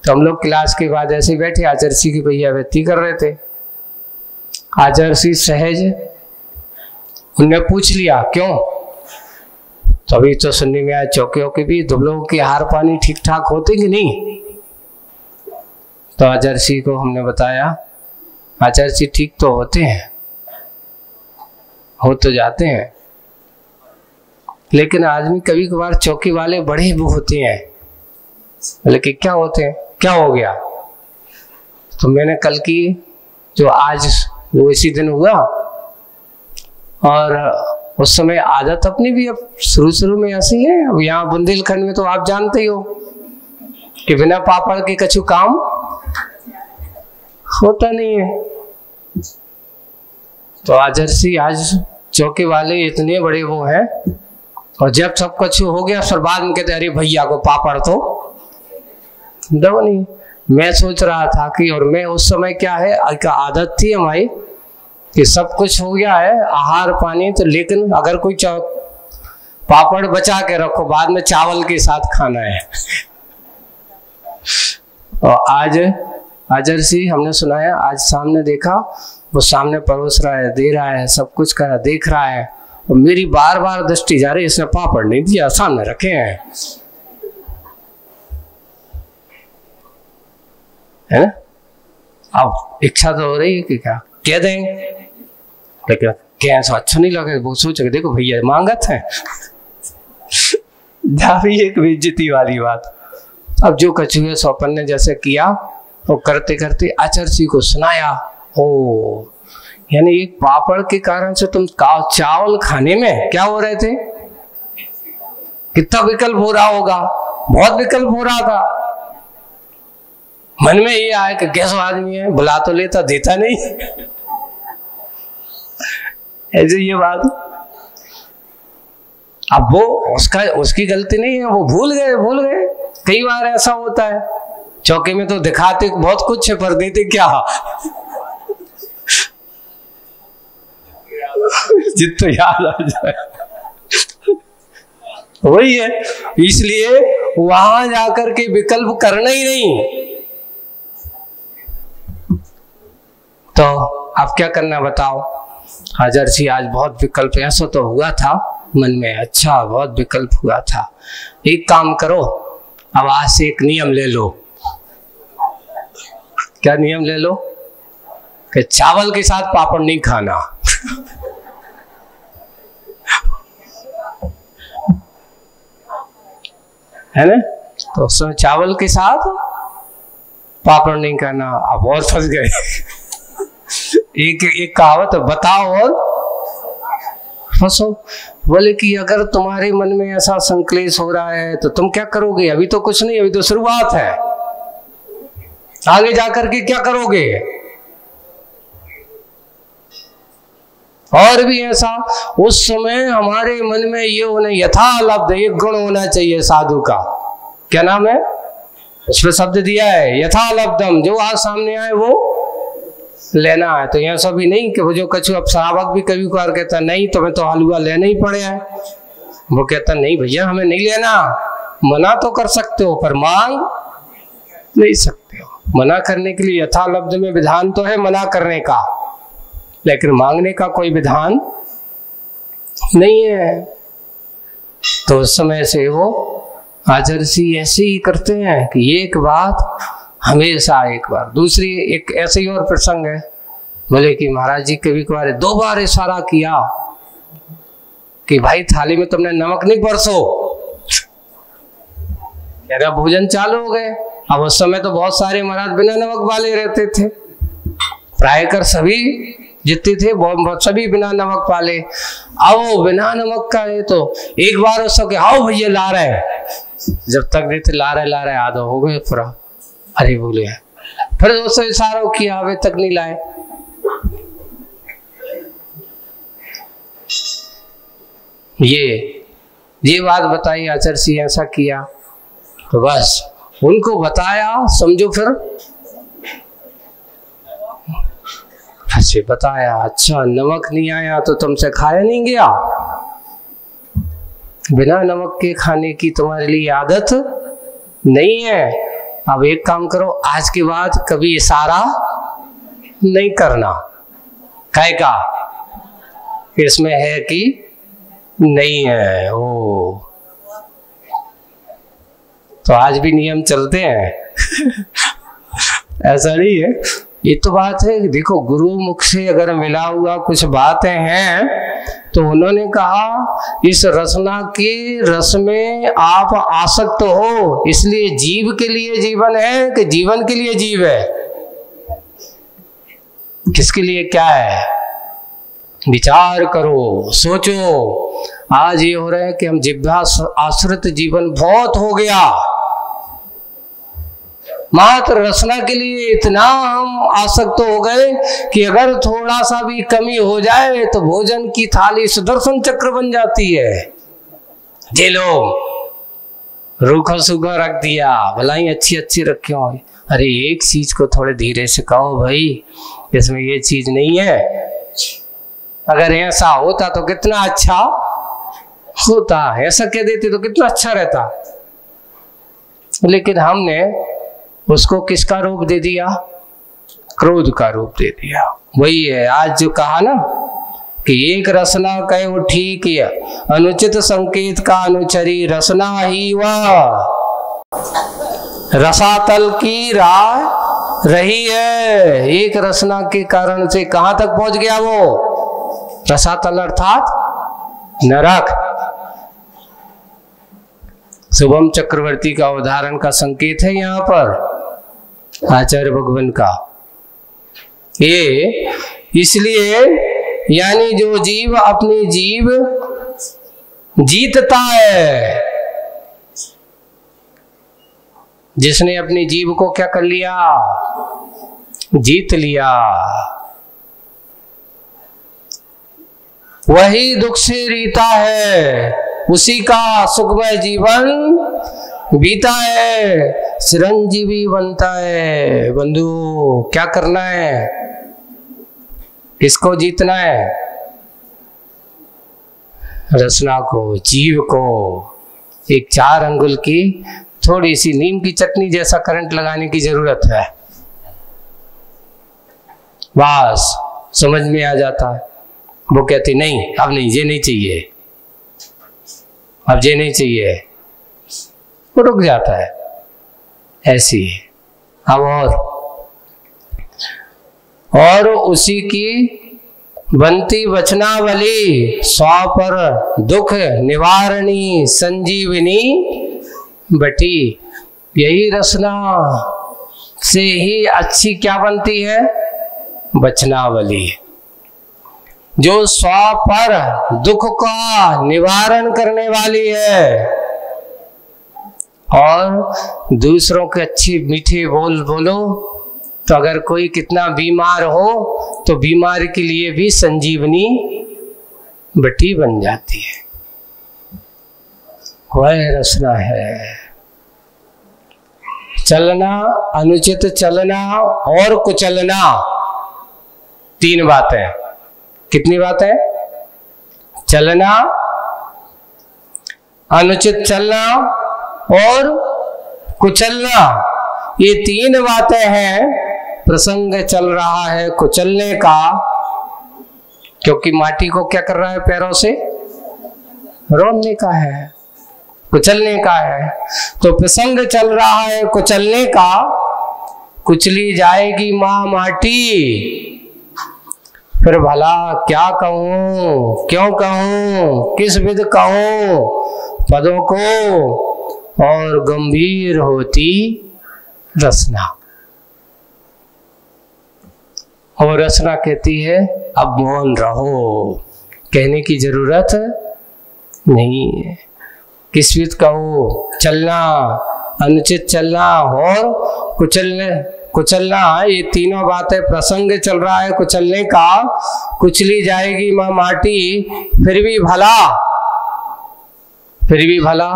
तो हम लोग क्लास के बाद ऐसे बैठे, आचर्षी की भैया व्यक्ति कर रहे थे। आचर्षी सहज उनने पूछ लिया क्यों? तो अभी तो सुनने में आया चौके के भी दुबलों के आहार पानी ठीक ठाक होते कि नहीं। तो आचर्षी को हमने बताया, आचर्षी ठीक तो होते हैं, हो तो जाते हैं, लेकिन आदमी कभी कभार चौकी वाले बड़े भी होते हैं। लेकिन क्या होते हैं, क्या हो गया? तो मैंने कल की जो आज वो इसी दिन हुआ, और उस समय आदत अपनी भी अब शुरू में ऐसी है। अब यहाँ बुंदेलखंड में तो आप जानते ही हो कि बिना पापड़ के कछु काम होता नहीं है। तो आजर्सी आज चौके वाले इतने बड़े वो हैं, और जब सब कुछ हो गया फिर बाद में कहते अरे भैया को पापड़ तो दो नहीं। मैं सोच रहा था कि, और मैं उस समय क्या है आदत थी हमारी कि सब कुछ हो गया है आहार पानी तो, लेकिन अगर कोई पापड़ बचा के रखो, बाद में चावल के साथ खाना है। और आज आजर्सी हमने सुनाया, आज सामने देखा, वो सामने परोस रहा है, दे रहा है, सब कुछ कर देख रहा है, और मेरी बार बार दृष्टि जा रही, इसने पापड़ नहीं दिया, सामने रखे हैं, है ना। अब इच्छा तो हो रही है कि क्या कह दें, लेकिन कैसा अच्छा नहीं लगे, वो सोचे देखो भैया मांगत है। एक बेइज्जती वाली बात। अब जो कछुए सौपन ने जैसे किया, वो करते करते आचर्सी को सुनाया। ओ यानी एक पापड़ के कारण से तुम चावल खाने में क्या हो रहे थे, कितना विकल्प हो रहा होगा, बहुत विकल्प हो रहा था। मन में ये आया कि कैसा आदमी है, बुला तो लेता, देता नहीं। ऐसे ये बात। अब वो उसकी गलती नहीं है, वो भूल गए। कई बार ऐसा होता है, चौके में तो दिखाते बहुत कुछ है पर देते क्या। जितना याद आ जाए वही है। इसलिए वहां जाकर के विकल्प करना ही नहीं। तो अब क्या करना बताओ। आजर्सी आज बहुत विकल्प, ऐसा तो हुआ था मन में, अच्छा बहुत विकल्प हुआ था। एक काम करो, अब आज से एक नियम ले लो। क्या नियम ले लो? कि चावल के साथ पापड़ नहीं खाना। है ना। तो उसमें चावल के साथ पापड़ नहीं खाना। अब और फंस गए। एक कहावत बताओ और फंसो। बोले कि अगर तुम्हारे मन में ऐसा संक्लेश हो रहा है तो तुम क्या करोगे? अभी तो कुछ नहीं, अभी तो शुरुआत है, आगे जाकर के क्या करोगे? और भी ऐसा उस समय हमारे मन में ये होना, यथालब्ध एक गुण होना चाहिए साधु का। क्या नाम है? उस पर शब्द दिया है यथालब्धम, जो आज सामने आए वो लेना है। तो यहाँ सब भी नहीं कि वो जो कछु, अब श्रावक भी कभी कभार कहता नहीं तुम्हें तो हलवा लेना ही पड़े है। वो कहता नहीं भैया हमें नहीं लेना। मना तो कर सकते हो पर मांग नहीं सकते हो। मना करने के लिए यथालब्ध में विधान तो है मना करने का, लेकिन मांगने का कोई विधान नहीं है। तो उस समय से वो आजर्सी ऐसे ही करते हैं कि एक बात हमेशा, एक बार दूसरी, एक ऐसे ही और प्रसंग है। बोले कि महाराज जी कभी कभार 2 बार इशारा किया कि भाई थाली में तुमने नमक नहीं परसो। कह रहा भोजन चालू हो गए। अब उस समय तो बहुत सारे महाराज बिना नमक वाले रहते थे, प्रायकर सभी जितने थे सभी बिना नमक वाले। आओ बिना नमक का है तो एक बार उस के आओ भैया ला रहे, जब तक देते ला रहे आधा हो गए पूरा। अरे बोले फिर दोस्तों इशारा किया, अभी तक नहीं लाए। ये बात बताई आचर्सी ऐसा किया, तो बस उनको बताया, समझो फिर ऐसे बताया। अच्छा नमक नहीं आया तो तुमसे खाया नहीं गया, बिना नमक के खाने की तुम्हारे लिए आदत नहीं है। अब एक काम करो, आज के बाद कभी इशारा नहीं करना। काय का इसमें है कि नहीं है। ओ तो आज भी नियम चलते हैं। ऐसा नहीं है। ये तो बात है कि देखो गुरु मुख से अगर मिला हुआ कुछ बातें हैं तो उन्होंने कहा इस रसना के रस में आप आसक्त हो, इसलिए जीव के लिए जीवन है कि जीवन के लिए जीव है? किसके लिए क्या है? विचार करो, सोचो। आज ये हो रहा है कि हम जिह्वा आश्रित जीवन बहुत हो गया, मात्र रसना के लिए इतना हम आसक्त हो गए कि अगर थोड़ा सा भी कमी हो जाए तो भोजन की थाली सुदर्शन चक्र बन जाती है। जे लो रूखा सूखा रख दिया, भलाई अच्छी अच्छी रखे हो। अरे एक चीज को थोड़े धीरे से कहो भाई, इसमें ये चीज नहीं है। अगर ऐसा होता तो कितना अच्छा होता, ऐसा कह देते तो कितना अच्छा रहता। लेकिन हमने उसको किसका रूप दे दिया? क्रोध का रूप दे दिया। वही है आज जो कहा ना कि एक रसना कहे वो ठीक है, अनुचित संकेत का अनुचरी रसना ही वह रसातल की राह रही है। एक रसना के कारण से कहां तक पहुंच गया वो? रसातल अर्थात नरक। शुभम चक्रवर्ती का उदाहरण का संकेत है यहाँ पर आचार्य भगवान का। ये इसलिए यानी जो जीव अपनी जीव जीतता है, जिसने अपनी जीव को क्या कर लिया? जीत लिया, वही दुख से रीता है, उसी का सुखमय जीवन बीता है, चिरंजीवी बनता है। बंधु क्या करना है? किसको जीतना है? रसना को, जीव को। एक 4 अंगुल की थोड़ी सी नीम की चटनी जैसा करंट लगाने की जरूरत है, बस समझ में आ जाता है। वो कहती नहीं, अब नहीं, ये नहीं चाहिए, अब ये नहीं चाहिए, वो रुक जाता है। ऐसी है। अब और उसी की बनती वचनावली, सौ पर दुख निवारणी संजीवनी बटी। यही रसना से ही अच्छी क्या बनती है? वचनावली, जो सौ पर दुख का निवारण करने वाली है। और दूसरों के अच्छी मीठे बोल बोलो तो अगर कोई कितना बीमार हो तो बीमार के लिए भी संजीवनी बटी बन जाती है। वह रसना है। चलना, अनुचित चलना और कुचलना, 3 बातें। कितनी बातें? चलना, अनुचित चलना और कुचलना, ये 3 बातें हैं। प्रसंग चल रहा है कुचलने का, क्योंकि माटी को क्या कर रहा है? पैरों से रोनने का है, कुचलने का है। तो प्रसंग चल रहा है कुचलने का। कुचली जाएगी माँ माटी, फिर भला क्या कहूं, क्यों कहूं, किस विध कहूं पदों को। और गंभीर होती रसना। और रसना कहती है अब मौन रहो, कहने की जरूरत नहीं है। किस विध कहो? चलना, अनुचित चलना और कुचलना, ये तीनों बातें। प्रसंग चल रहा है कुचलने का। कुचली जाएगी माँ माटी, फिर भी भला, फिर भी भला।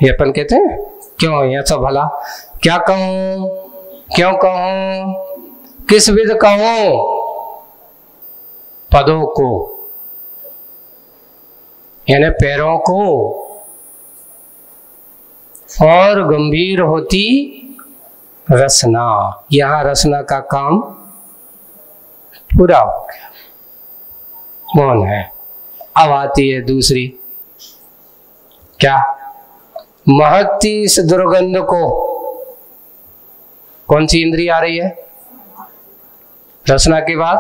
ये अपन कहते हैं क्यों ऐसा भला? क्या कहूं, क्यों कहूं, किस विध कहूं पदों को, यानी पैरों को। और गंभीर होती रसना, यहां रसना का काम पूरा हो गया, मौन है। अब आती है दूसरी, क्या? महकती इस दुर्गंध को। कौन सी इंद्री आ रही है रसना के बाद?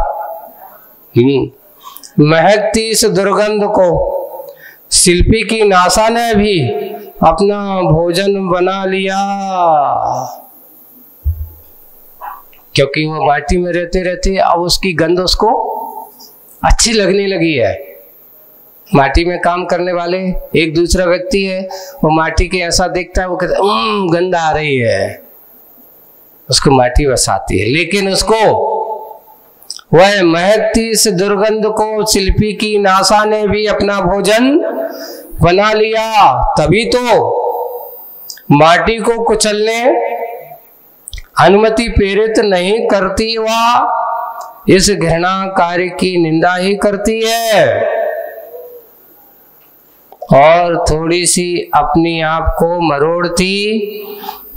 महकती इस दुर्गंध को शिल्पी की नासा ने भी अपना भोजन बना लिया, क्योंकि वो माटी में रहते रहते अब उसकी गंध उसको अच्छी लगने लगी है। माटी में काम करने वाले एक दूसरा व्यक्ति है, वो माटी के ऐसा देखता है, वो कहता है गंध आ रही है, उसको माटी बसाती है, लेकिन उसको वह महकती इस दुर्गंध को शिल्पी की नासा ने भी अपना भोजन बना लिया। तभी तो माटी को कुचलने अनुमति प्रेरित नहीं करती, वह इस घृणा कार्य की निंदा ही करती है। और थोड़ी सी अपनी आप को मरोड़ती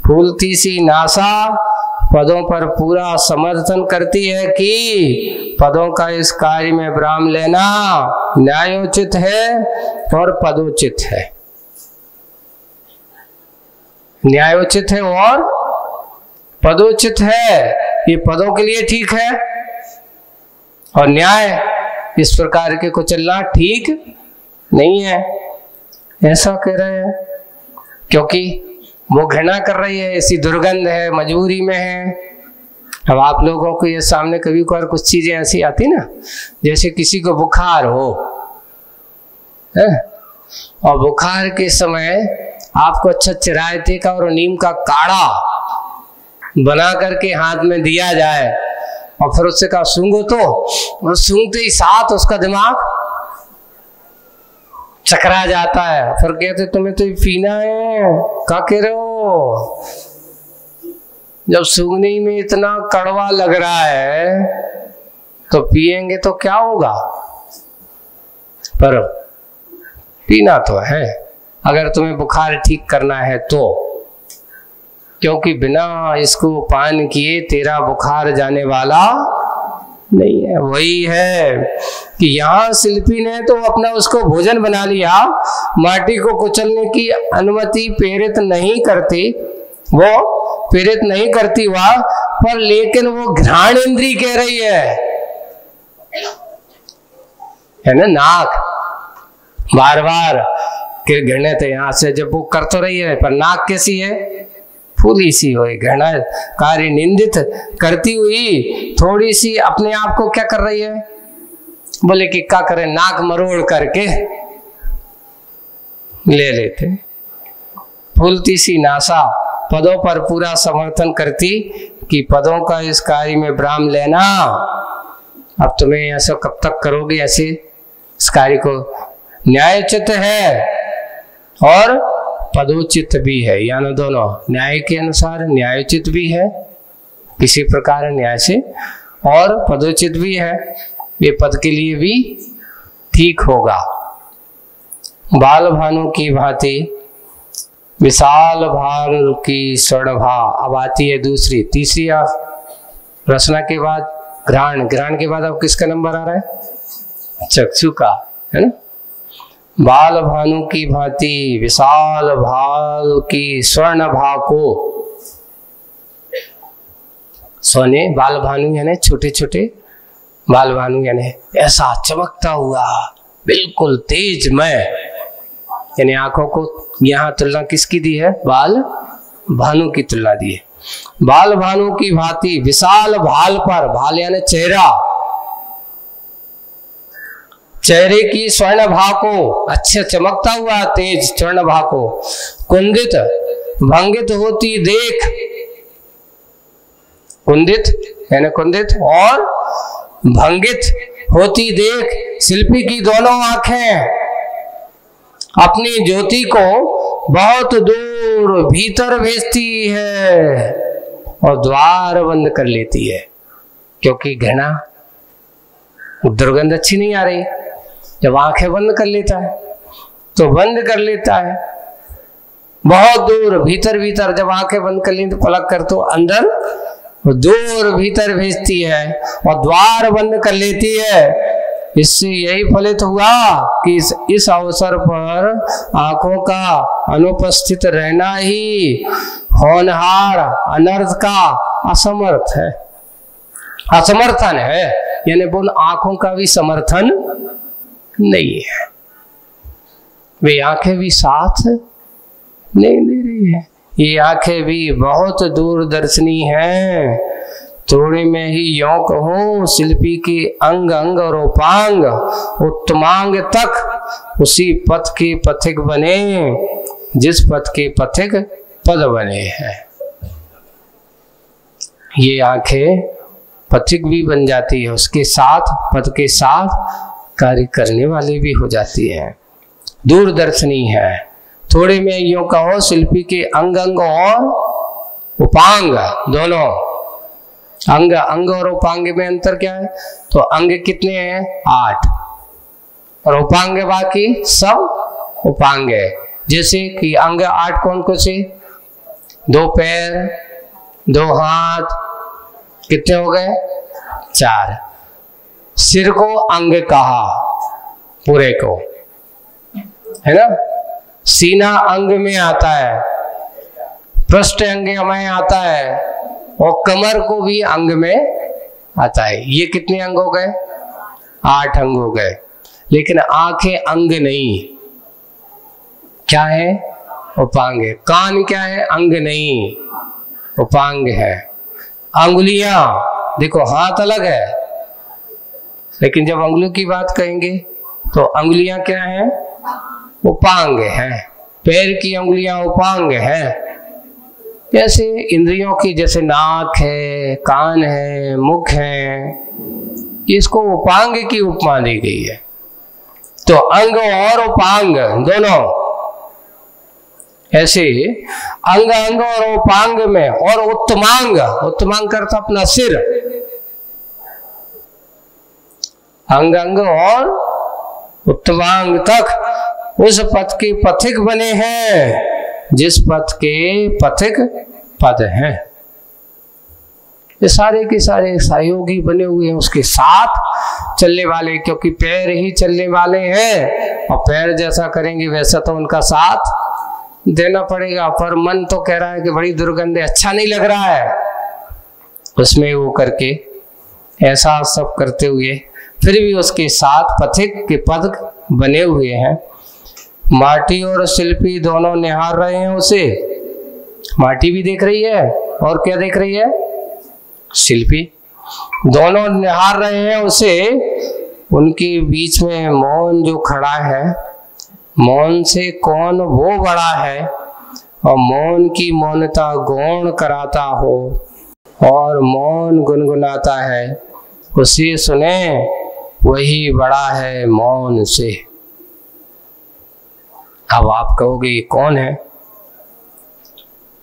फूलती सी नासा पदों पर पूरा समर्थन करती है कि पदों का इस कार्य में विराम लेना न्यायोचित है और पदोचित है। न्यायोचित है और पदोचित है, ये पदों के लिए ठीक है और न्याय इस प्रकार के को चलना ठीक नहीं है, ऐसा कह रहे हैं। क्योंकि वो घृणा कर रही है, ऐसी दुर्गंध है, मजबूरी में है। अब आप लोगों को ये सामने कभी कभार कुछ चीजें ऐसी आती ना, जैसे किसी को बुखार हो है? और बुखार के समय आपको अच्छा चिरायते का और नीम का काढ़ा बना करके हाथ में दिया जाए और फिर उससे कहा सूंघो, तो सूंघते ही साथ उसका दिमाग चकरा जाता है। फिर कहते तुम्हें तो पीना है, क्या कह रहे हो? जब सूंघने में इतना कड़वा लग रहा है तो पिएंगे तो क्या होगा? पर पीना तो है अगर तुम्हें बुखार ठीक करना है तो, क्योंकि बिना इसको पान किए तेरा बुखार जाने वाला नहीं है। वही है कि यहाँ शिल्पी ने तो अपना उसको भोजन बना लिया, माटी को कुचलने की अनुमति प्रेरित नहीं करती, वो प्रेरित नहीं करती वह, पर लेकिन वो घ्राण इंद्री कह रही है ना, नाक बार बार के घृणित है यहाँ से जब वो कर तो रही है, पर नाक कैसी है? फूली सी हो, घृणा कार्य निंदित करती हुई थोड़ी सी अपने आप को क्या कर रही है? बोले कि क्या करें, नाक मरोड़ करके ले लेते। फूलती सी नासा पदों पर पूरा समर्थन करती कि पदों का इस कार्य में विराम लेना। अब तुम्हें ऐसा कब तक करोगे? ऐसे इस कार्य को न्यायोचित है और पदोचित भी है, यानी दोनों न्याय के अनुसार न्यायोचित भी है किसी प्रकार न्याय से, और पदोचित भी है, ये पद के लिए भी ठीक होगा। बाल भानु की भांति विशाल भाल की स्वर्णभा। अब आती है दूसरी तीसरी रचना के बाद घ्राण। घ्राण के बाद अब किसका नंबर आ रहा है? चक्षु का, है ना। बाल भानु की भांति विशाल भाल की स्वर्ण भा को, सोने बाल भानु यानी छोटे छोटे बाल भानु यानी ऐसा चमकता हुआ बिल्कुल तेजमय, यानी आंखों को यहाँ तुलना किसकी दी है? बाल भानु की तुलना दी है। बाल भानु की भांति विशाल भाल पर, भाल यानी चेहरा, चेहरे की स्वर्ण भा को, अच्छे चमकता हुआ तेज स्वर्ण भा को कुंदित भंगित होती देख, कुंदित यानी कुंदित और भंगित होती देख शिल्पी की दोनों आंखें अपनी ज्योति को बहुत दूर भीतर भेजती है और द्वार बंद कर लेती है, क्योंकि घृणा दुर्गंध अच्छी नहीं आ रही। जब आंखें बंद कर लेता है तो बंद कर लेता है बहुत दूर भीतर भीतर, जब आंखें बंद कर ली तो पलक कर तो अंदर दूर भीतर भेजती है और द्वार बंद कर लेती है। इससे यही फलित हुआ कि इस अवसर पर आंखों का अनुपस्थित रहना ही होनहार अनर्थ का असमर्थ है, असमर्थन है, यानी वो आंखों का भी समर्थन नहीं है। वे आंखें भी साथ नहीं दे रही है। ये आंखें भी बहुत दूरदर्शनी हैं। थोड़े में ही यों कहूं शिल्पी के अंग अंग और उपांग उत्तमांग तक उसी पथ के पथिक बने जिस पथ के पथिक पद बने हैं। ये आंखें पथिक भी बन जाती है, उसके साथ पथ के साथ कार्य करने वाले भी हो जाती है, दूरदर्शनी है। थोड़े में यूं कहो शिल्पी के अंग अंग और उपांग दोनों, अंग और उपांग में अंतर क्या है? तो अंग कितने हैं? 8, और उपांग बाकी सब उपांग है। जैसे कि अंग 8 कौन कौन से? 2 पैर, 2 हाथ, कितने हो गए? 4। सिर को अंग कहा पूरे को, है ना। सीना अंग में आता है, पृष्ठ अंग में आता है, और कमर को भी अंग में आता है। ये कितने अंग हो गए? 8 अंग हो गए। लेकिन आंखें अंग नहीं, क्या है? उपांग है। कान क्या है? अंग नहीं, उपांग है। अंगुलियां देखो, हाथ अलग है, लेकिन जब अंगुलियों की बात कहेंगे तो अंगुलियां क्या है? उपांग है। पैर की अंगुलियां उपांग है। जैसे इंद्रियों की, जैसे नाक है, कान है, मुख है, इसको उपांग की उपमा दी गई है। तो अंग और उपांग दोनों, ऐसे अंग अंग और उपांग में, और उत्तमांग, उत्तमांग करता अपना सिर, अंग अंग और उत्तमांग तक उस पथ के पथिक बने हैं जिस पथ के पथिक पद हैं। ये सारे के सारे सहयोगी बने हुए हैं, उसके साथ चलने वाले, क्योंकि पैर ही चलने वाले हैं, और पैर जैसा करेंगे वैसा तो उनका साथ देना पड़ेगा। पर मन तो कह रहा है कि बड़ी दुर्गंध है, अच्छा नहीं लग रहा है, उसमें वो करके ऐसा सब करते हुए फिर भी उसके साथ पथिक के पद बने हुए हैं। माटी और शिल्पी दोनों निहार रहे हैं उसे। माटी भी देख रही है, और क्या देख रही है? शिल्पी। दोनों निहार रहे हैं उसे। उनके बीच में मौन जो खड़ा है, मौन से कौन वो बड़ा है, और मौन की मौनता गौण कराता हो, और मौन गुनगुनाता है, उसे सुने वही बड़ा है मौन से। अब आप कहोगे ये कौन है?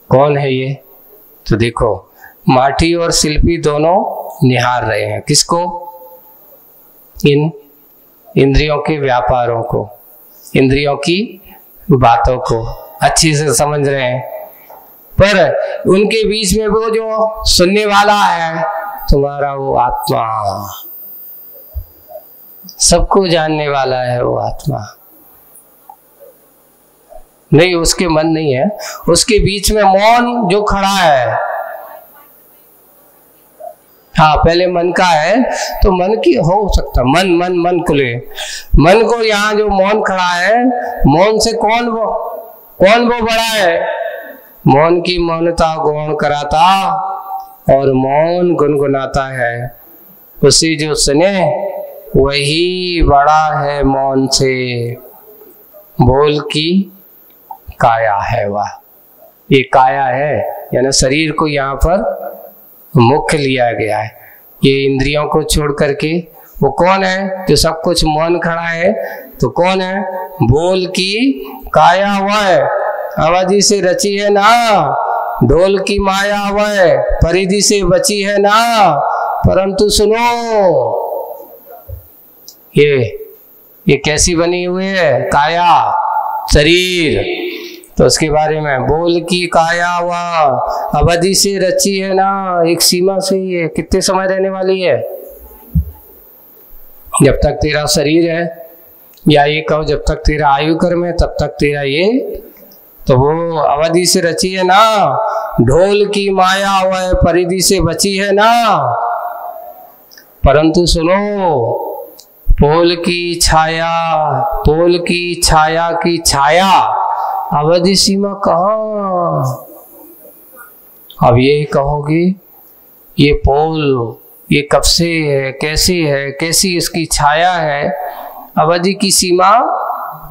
कौन है ये? तो देखो, माटी और शिल्पी दोनों निहार रहे हैं किसको? इन इंद्रियों के व्यापारों को, इंद्रियों की बातों को अच्छी से समझ रहे हैं। पर उनके बीच में वो जो सुनने वाला है, तुम्हारा वो आत्मा, सबको जानने वाला है वो आत्मा। नहीं, उसके मन नहीं है, उसके बीच में मौन जो खड़ा है। हाँ, पहले मन का है, तो मन की हो सकता, मन खुले, मन को यहाँ जो मौन खड़ा है, मौन से कौन वो बड़ा है? मौन की मौनता गौण कराता, और मौन गुनगुनाता है, उसी जो सुने वही बड़ा है मौन से। बोल की काया है वह, ये काया है, यानी शरीर को यहाँ पर मुख्य लिया गया है। ये इंद्रियों को छोड़ करके वो कौन है जो सब कुछ मौन खड़ा है? तो कौन है? बोल की काया वह, आवाजी से रची है ना, ढोल की माया वह, परिधि से बची है ना, परंतु सुनो ये कैसी बनी हुई है? काया, शरीर। तो उसके बारे में बोल की काया वह अवधि से रची है ना, एक सीमा से ही है। कितने समय रहने वाली है? जब तक तेरा शरीर है, या ये कहो जब तक तेरा आयु कर्म है तब तक तेरा ये, तो वो अवधि से रची है ना, ढोल की माया वह परिधि से बची है ना, परंतु सुनो पोल की छाया की छाया अवधि सीमा कहाँ? अब ये कहोगे ये पोल ये कब से है, कैसी है, कैसी इसकी छाया है, अवधि की सीमा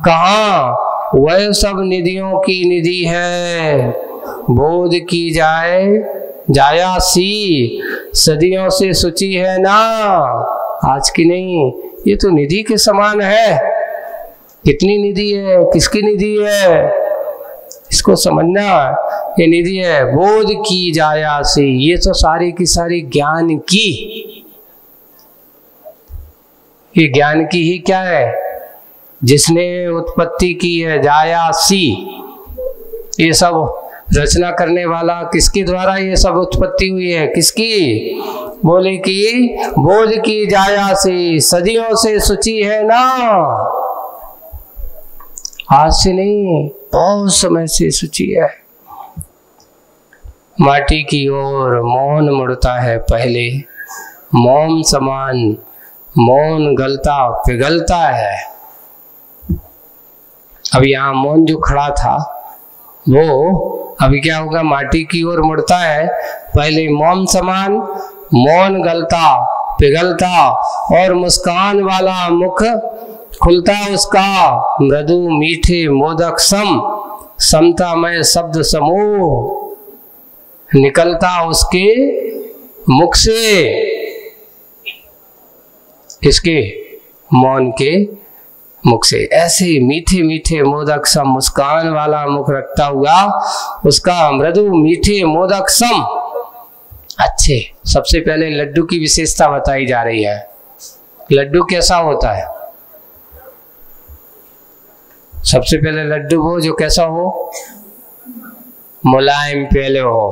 कहाँ? वह सब निधियों की निधि है, बोध की जाए जायासी, सदियों से शुचि है ना, आज की नहीं, ये तो निधि के समान है। कितनी निधि है, किसकी निधि है, इसको समझना। ये निधि है बोध की जायासी, ये तो सारी की सारी ज्ञान की, ये ज्ञान की ही क्या है, जिसने उत्पत्ति की है, जायासी। ये सब रचना करने वाला किसके द्वारा ये सब उत्पत्ति हुई है, किसकी, बोले कि बोध की जायासी, सदियों से शुचि है ना, आज से नहीं, बहुत समय से शुचि है। माटी की ओर मौन मुड़ता है पहले, मोम समान मौन गलता पिघलता है। अब यहाँ मौन जो खड़ा था वो अभी क्या होगा, माटी की ओर मुड़ता है पहले, मोम समान मौन गलता पिघलता, और मुस्कान वाला मुख खुलता उसका, मृदु मीठे मोदक सम, समतामय शब्द समूह निकलता उसके मुख से। किसके, मौन के मुख से। ऐसे मीठे मीठे मोदक सम, मुस्कान वाला मुख रखता हुआ उसका, मृदु मीठे मोदक सम। अच्छे, सबसे पहले लड्डू की विशेषता बताई जा रही है। लड्डू कैसा होता है, सबसे पहले लड्डू वो जो कैसा हो, मुलायम पहले हो।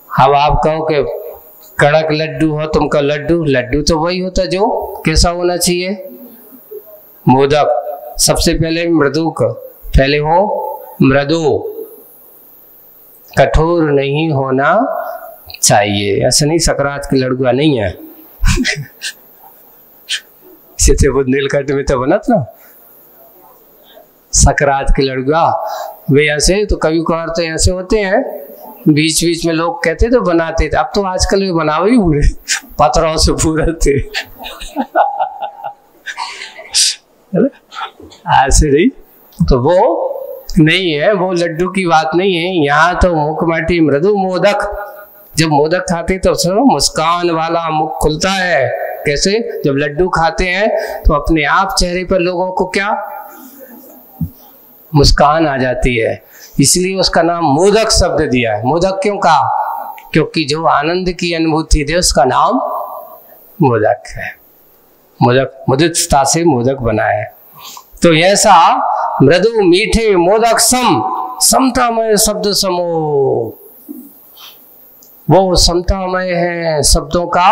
अब आप कहो कि कड़क लड्डू हो, तुमका लड्डू, लड्डू तो वही होता जो कैसा होना चाहिए, मोदक। सबसे पहले मृदु का, पहले हो मृदु, कठोर नहीं होना चाहिए। ऐसा नहीं सकरात के लड़ुआ नहीं है इसे वो नीलकंठ में तो बना था ना, सकरात के लड़ुआ, वे ऐसे तो कभी कभार तो ऐसे होते हैं, बीच बीच में लोग कहते तो बनाते थे, अब तो आजकल वे बनाओ ही पूरे पत्थरों से पूरे थे ऐसे नहीं, तो वो नहीं है, वो लड्डू की बात नहीं है। यहाँ तो मुख माटी मृदु मोदक, जब मोदक खाते तो सुनो मुस्कान वाला मुख खुलता है। कैसे, जब लड्डू खाते हैं तो अपने आप चेहरे पर लोगों को क्या मुस्कान आ जाती है, इसलिए उसका नाम मोदक शब्द दिया है। मोदक क्यों कहा, क्योंकि जो आनंद की अनुभूति दे उसका नाम मोदक है। मोदक मुदितता से मोदक बना है। तो ऐसा मृदु मीठे मोदक सम, समतामय शब्द समूह, वो समतामय है, शब्दों का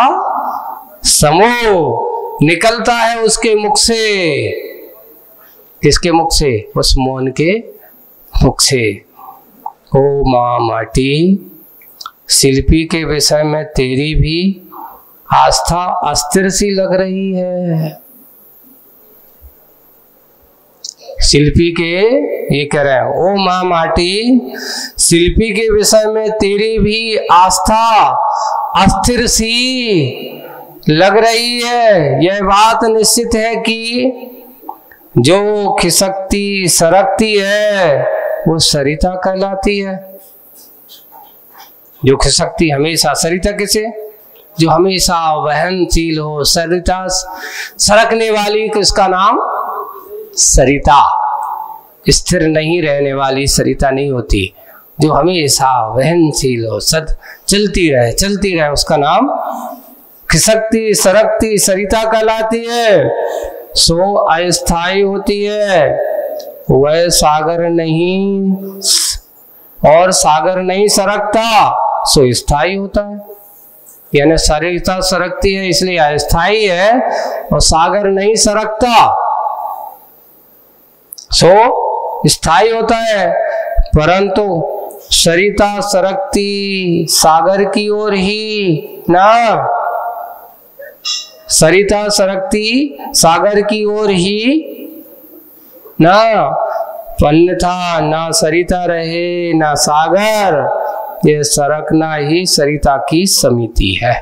समूह निकलता है उसके मुख से। किसके मुख से, उस मौन के मुख से। ओ माँ माटी, शिल्पी के विषय में तेरी भी आस्था अस्थिर सी लग रही है। शिल्पी के, ये कह रहे हैं, ओ माँ माटी, शिल्पी के विषय में तेरी भी आस्था अस्थिर सी लग रही है। यह बात निश्चित है कि जो खिसकती सरकती है वो सरिता कहलाती है। जो खिसकती हमेशा, सरिता किसे, जो हमेशा वहनशील हो, सरिता सरकने वाली, किसका नाम सरिता। स्थिर नहीं रहने वाली सरिता नहीं होती, जो हमेशा वहनशील हो, सद चलती रहे उसका नाम खिसकती सरकती सरिता कहलाती है। सो अस्थायी होती है, वह सागर नहीं, और सागर नहीं सरकता, सो स्थायी होता है। यानी सरिता सरकती है इसलिए अस्थायी है, और सागर नहीं सरकता सो स्थायी होता है। परंतु सरिता सरकती सागर की ओर ही ना, सरिता सरकती सागर की ओर ही ना, अन्यथा ना सरिता रहे ना सागर, ये सरकना ही सरिता की समिति है।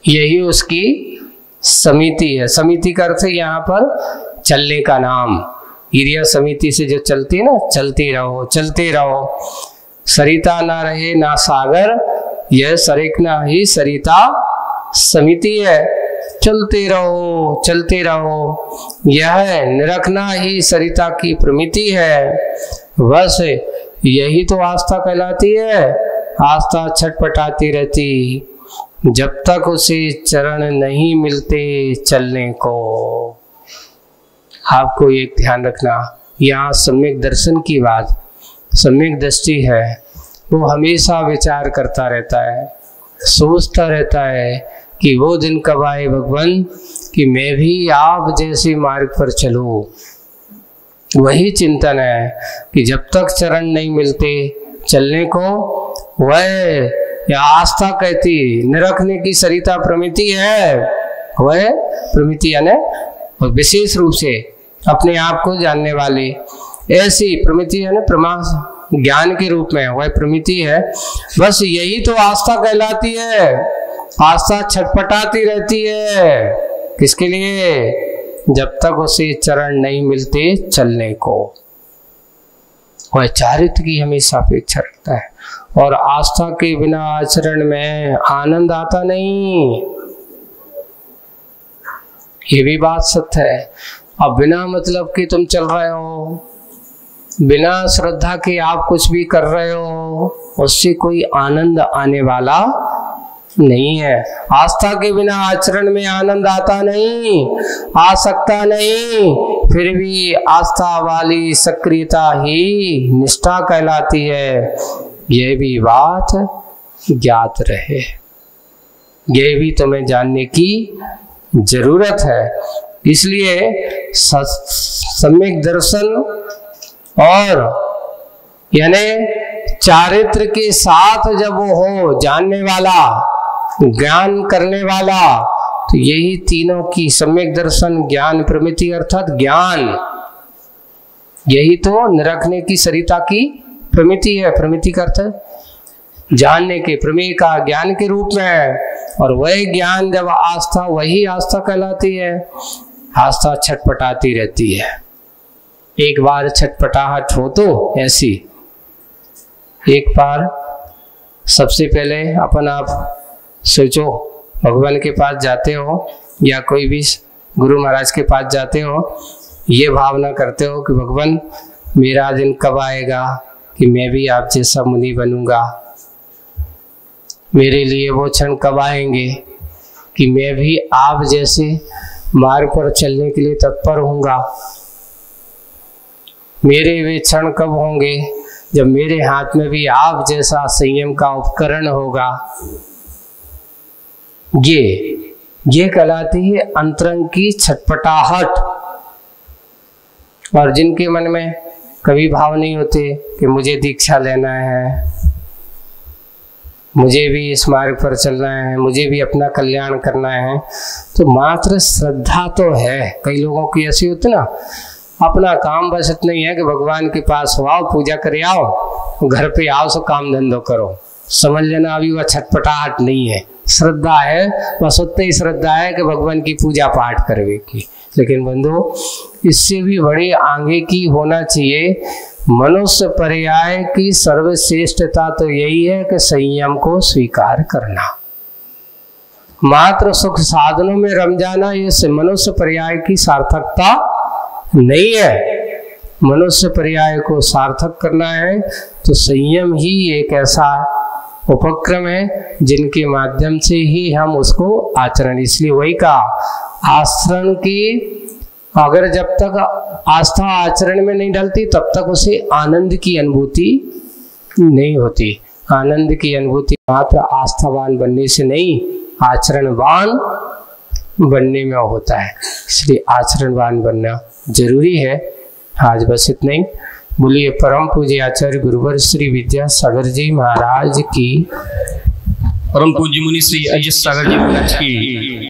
यही उसकी समिति है। समिति का अर्थ यहाँ पर चलने का नाम, ईरिया समिति से जो चलती है ना, चलते रहो चलते रहो, सरिता ना रहे ना सागर, यह सरेखना ही सरिता समिति है। चलते रहो चलते रहो, यह निरखना ही सरिता की प्रमिति है। बस यही तो आस्था कहलाती है। आस्था छटपटाती रहती जब तक उसे चरण नहीं मिलते चलने को। आपको एक ध्यान रखना, यहाँ सम्यक दर्शन की बात, सम्यक दृष्टि है, वो हमेशा विचार करता रहता है, सोचता रहता है कि वो दिन कब आए भगवान कि मैं भी आप जैसे मार्ग पर चलूं। वही चिंतन है कि जब तक चरण नहीं मिलते चलने को, वह या आस्था कहती निरखने की सरिता प्रमिति है। वह प्रमिति यानी और विशेष रूप से अपने आप को जानने वाली ऐसी प्रमिति यानी प्रमाण ज्ञान के रूप में वह प्रमिति है। बस यही तो आस्था कहलाती है। आस्था छटपटाती रहती है किसके लिए? जब तक उसे चरण नहीं मिलते चलने को। वह चारित्र की हमेशा अपेक्षा रखता है और आस्था के बिना आचरण में आनंद आता नहीं। ये भी बात सत्य है। अब बिना मतलब कि तुम चल रहे हो, बिना श्रद्धा के आप कुछ भी कर रहे हो, उससे कोई आनंद आने वाला नहीं है। आस्था के बिना आचरण में आनंद आता नहीं, आ सकता नहीं। फिर भी आस्था वाली सक्रियता ही निष्ठा कहलाती है। यह भी बात ज्ञात रहे, यह भी तुम्हें जानने की जरूरत है। इसलिए सम्यक दर्शन और यानी चारित्र के साथ जब वो हो, जानने वाला, ज्ञान करने वाला, तो यही तीनों की सम्यक दर्शन, ज्ञान, प्रमिति अर्थात ज्ञान, यही तो निरखने की सरिता की प्रमिति है। प्रमिति का अर्थ जानने के, प्रमेय का ज्ञान के रूप में है। और वही ज्ञान जब आस्था, वही आस्था कहलाती है। आस्था छटपटाती रहती है। एक बार छटपटाहट हो तो ऐसी, एक बार सबसे पहले अपन आप सोचो, भगवान के पास जाते हो या कोई भी गुरु महाराज के पास जाते हो, ये भावना करते हो कि भगवान मेरा दिन कब आएगा कि मैं भी आप जैसा मुनि बनूंगा। मेरे लिए वो क्षण कब आएंगे कि मैं भी आप जैसे मार्ग पर चलने के लिए तत्पर होऊंगा। मेरे वे क्षण कब होंगे जब मेरे हाथ में भी आप जैसा संयम का उपकरण होगा। ये कहलाती है अंतरंग की छटपटाहट। और जिनके मन में कभी भाव नहीं होते कि मुझे दीक्षा लेना है, मुझे भी इस मार्ग पर चलना है, मुझे भी अपना कल्याण करना है, तो मात्र श्रद्धा तो है। कई लोगों की ऐसी होती ना, अपना काम बस इतना ही है कि भगवान के पास हो आओ, पूजा करे आओ, घर पे आओ, सो काम धंधो करो। समझ लेना अभी वह छटपटाहट नहीं है, श्रद्धा है। बस उतनी ही श्रद्धा है कि भगवान की पूजा पाठ करवे की। लेकिन बंधु, इससे भी बड़ी आगे की होना चाहिए। मनुष्य पर्याय की सर्वश्रेष्ठता तो यही है कि संयम को स्वीकार करना। मात्र सुख साधनों में रम जाना ये मनुष्य पर्याय की सार्थकता नहीं है। मनुष्य पर्याय को सार्थक करना है तो संयम ही एक ऐसा उपक्रम है जिनके माध्यम से ही हम उसको आचरण, इसलिए वही कहा आचरण की, अगर जब तक आस्था आचरण में नहीं ढलती तब तक उसे आनंद की अनुभूति नहीं होती। आनंद की अनुभूति मात्र आस्थावान बनने से नहीं, आचरणवान बनने में होता है। इसलिए आचरणवान बनना जरूरी है। आज बस इतना ही। बोलिए परम पूज्य आचार्य गुरुवर श्री विद्यासागर जी महाराज की। परम पूज्य मुनि श्री अजित सागर जी महाराज की।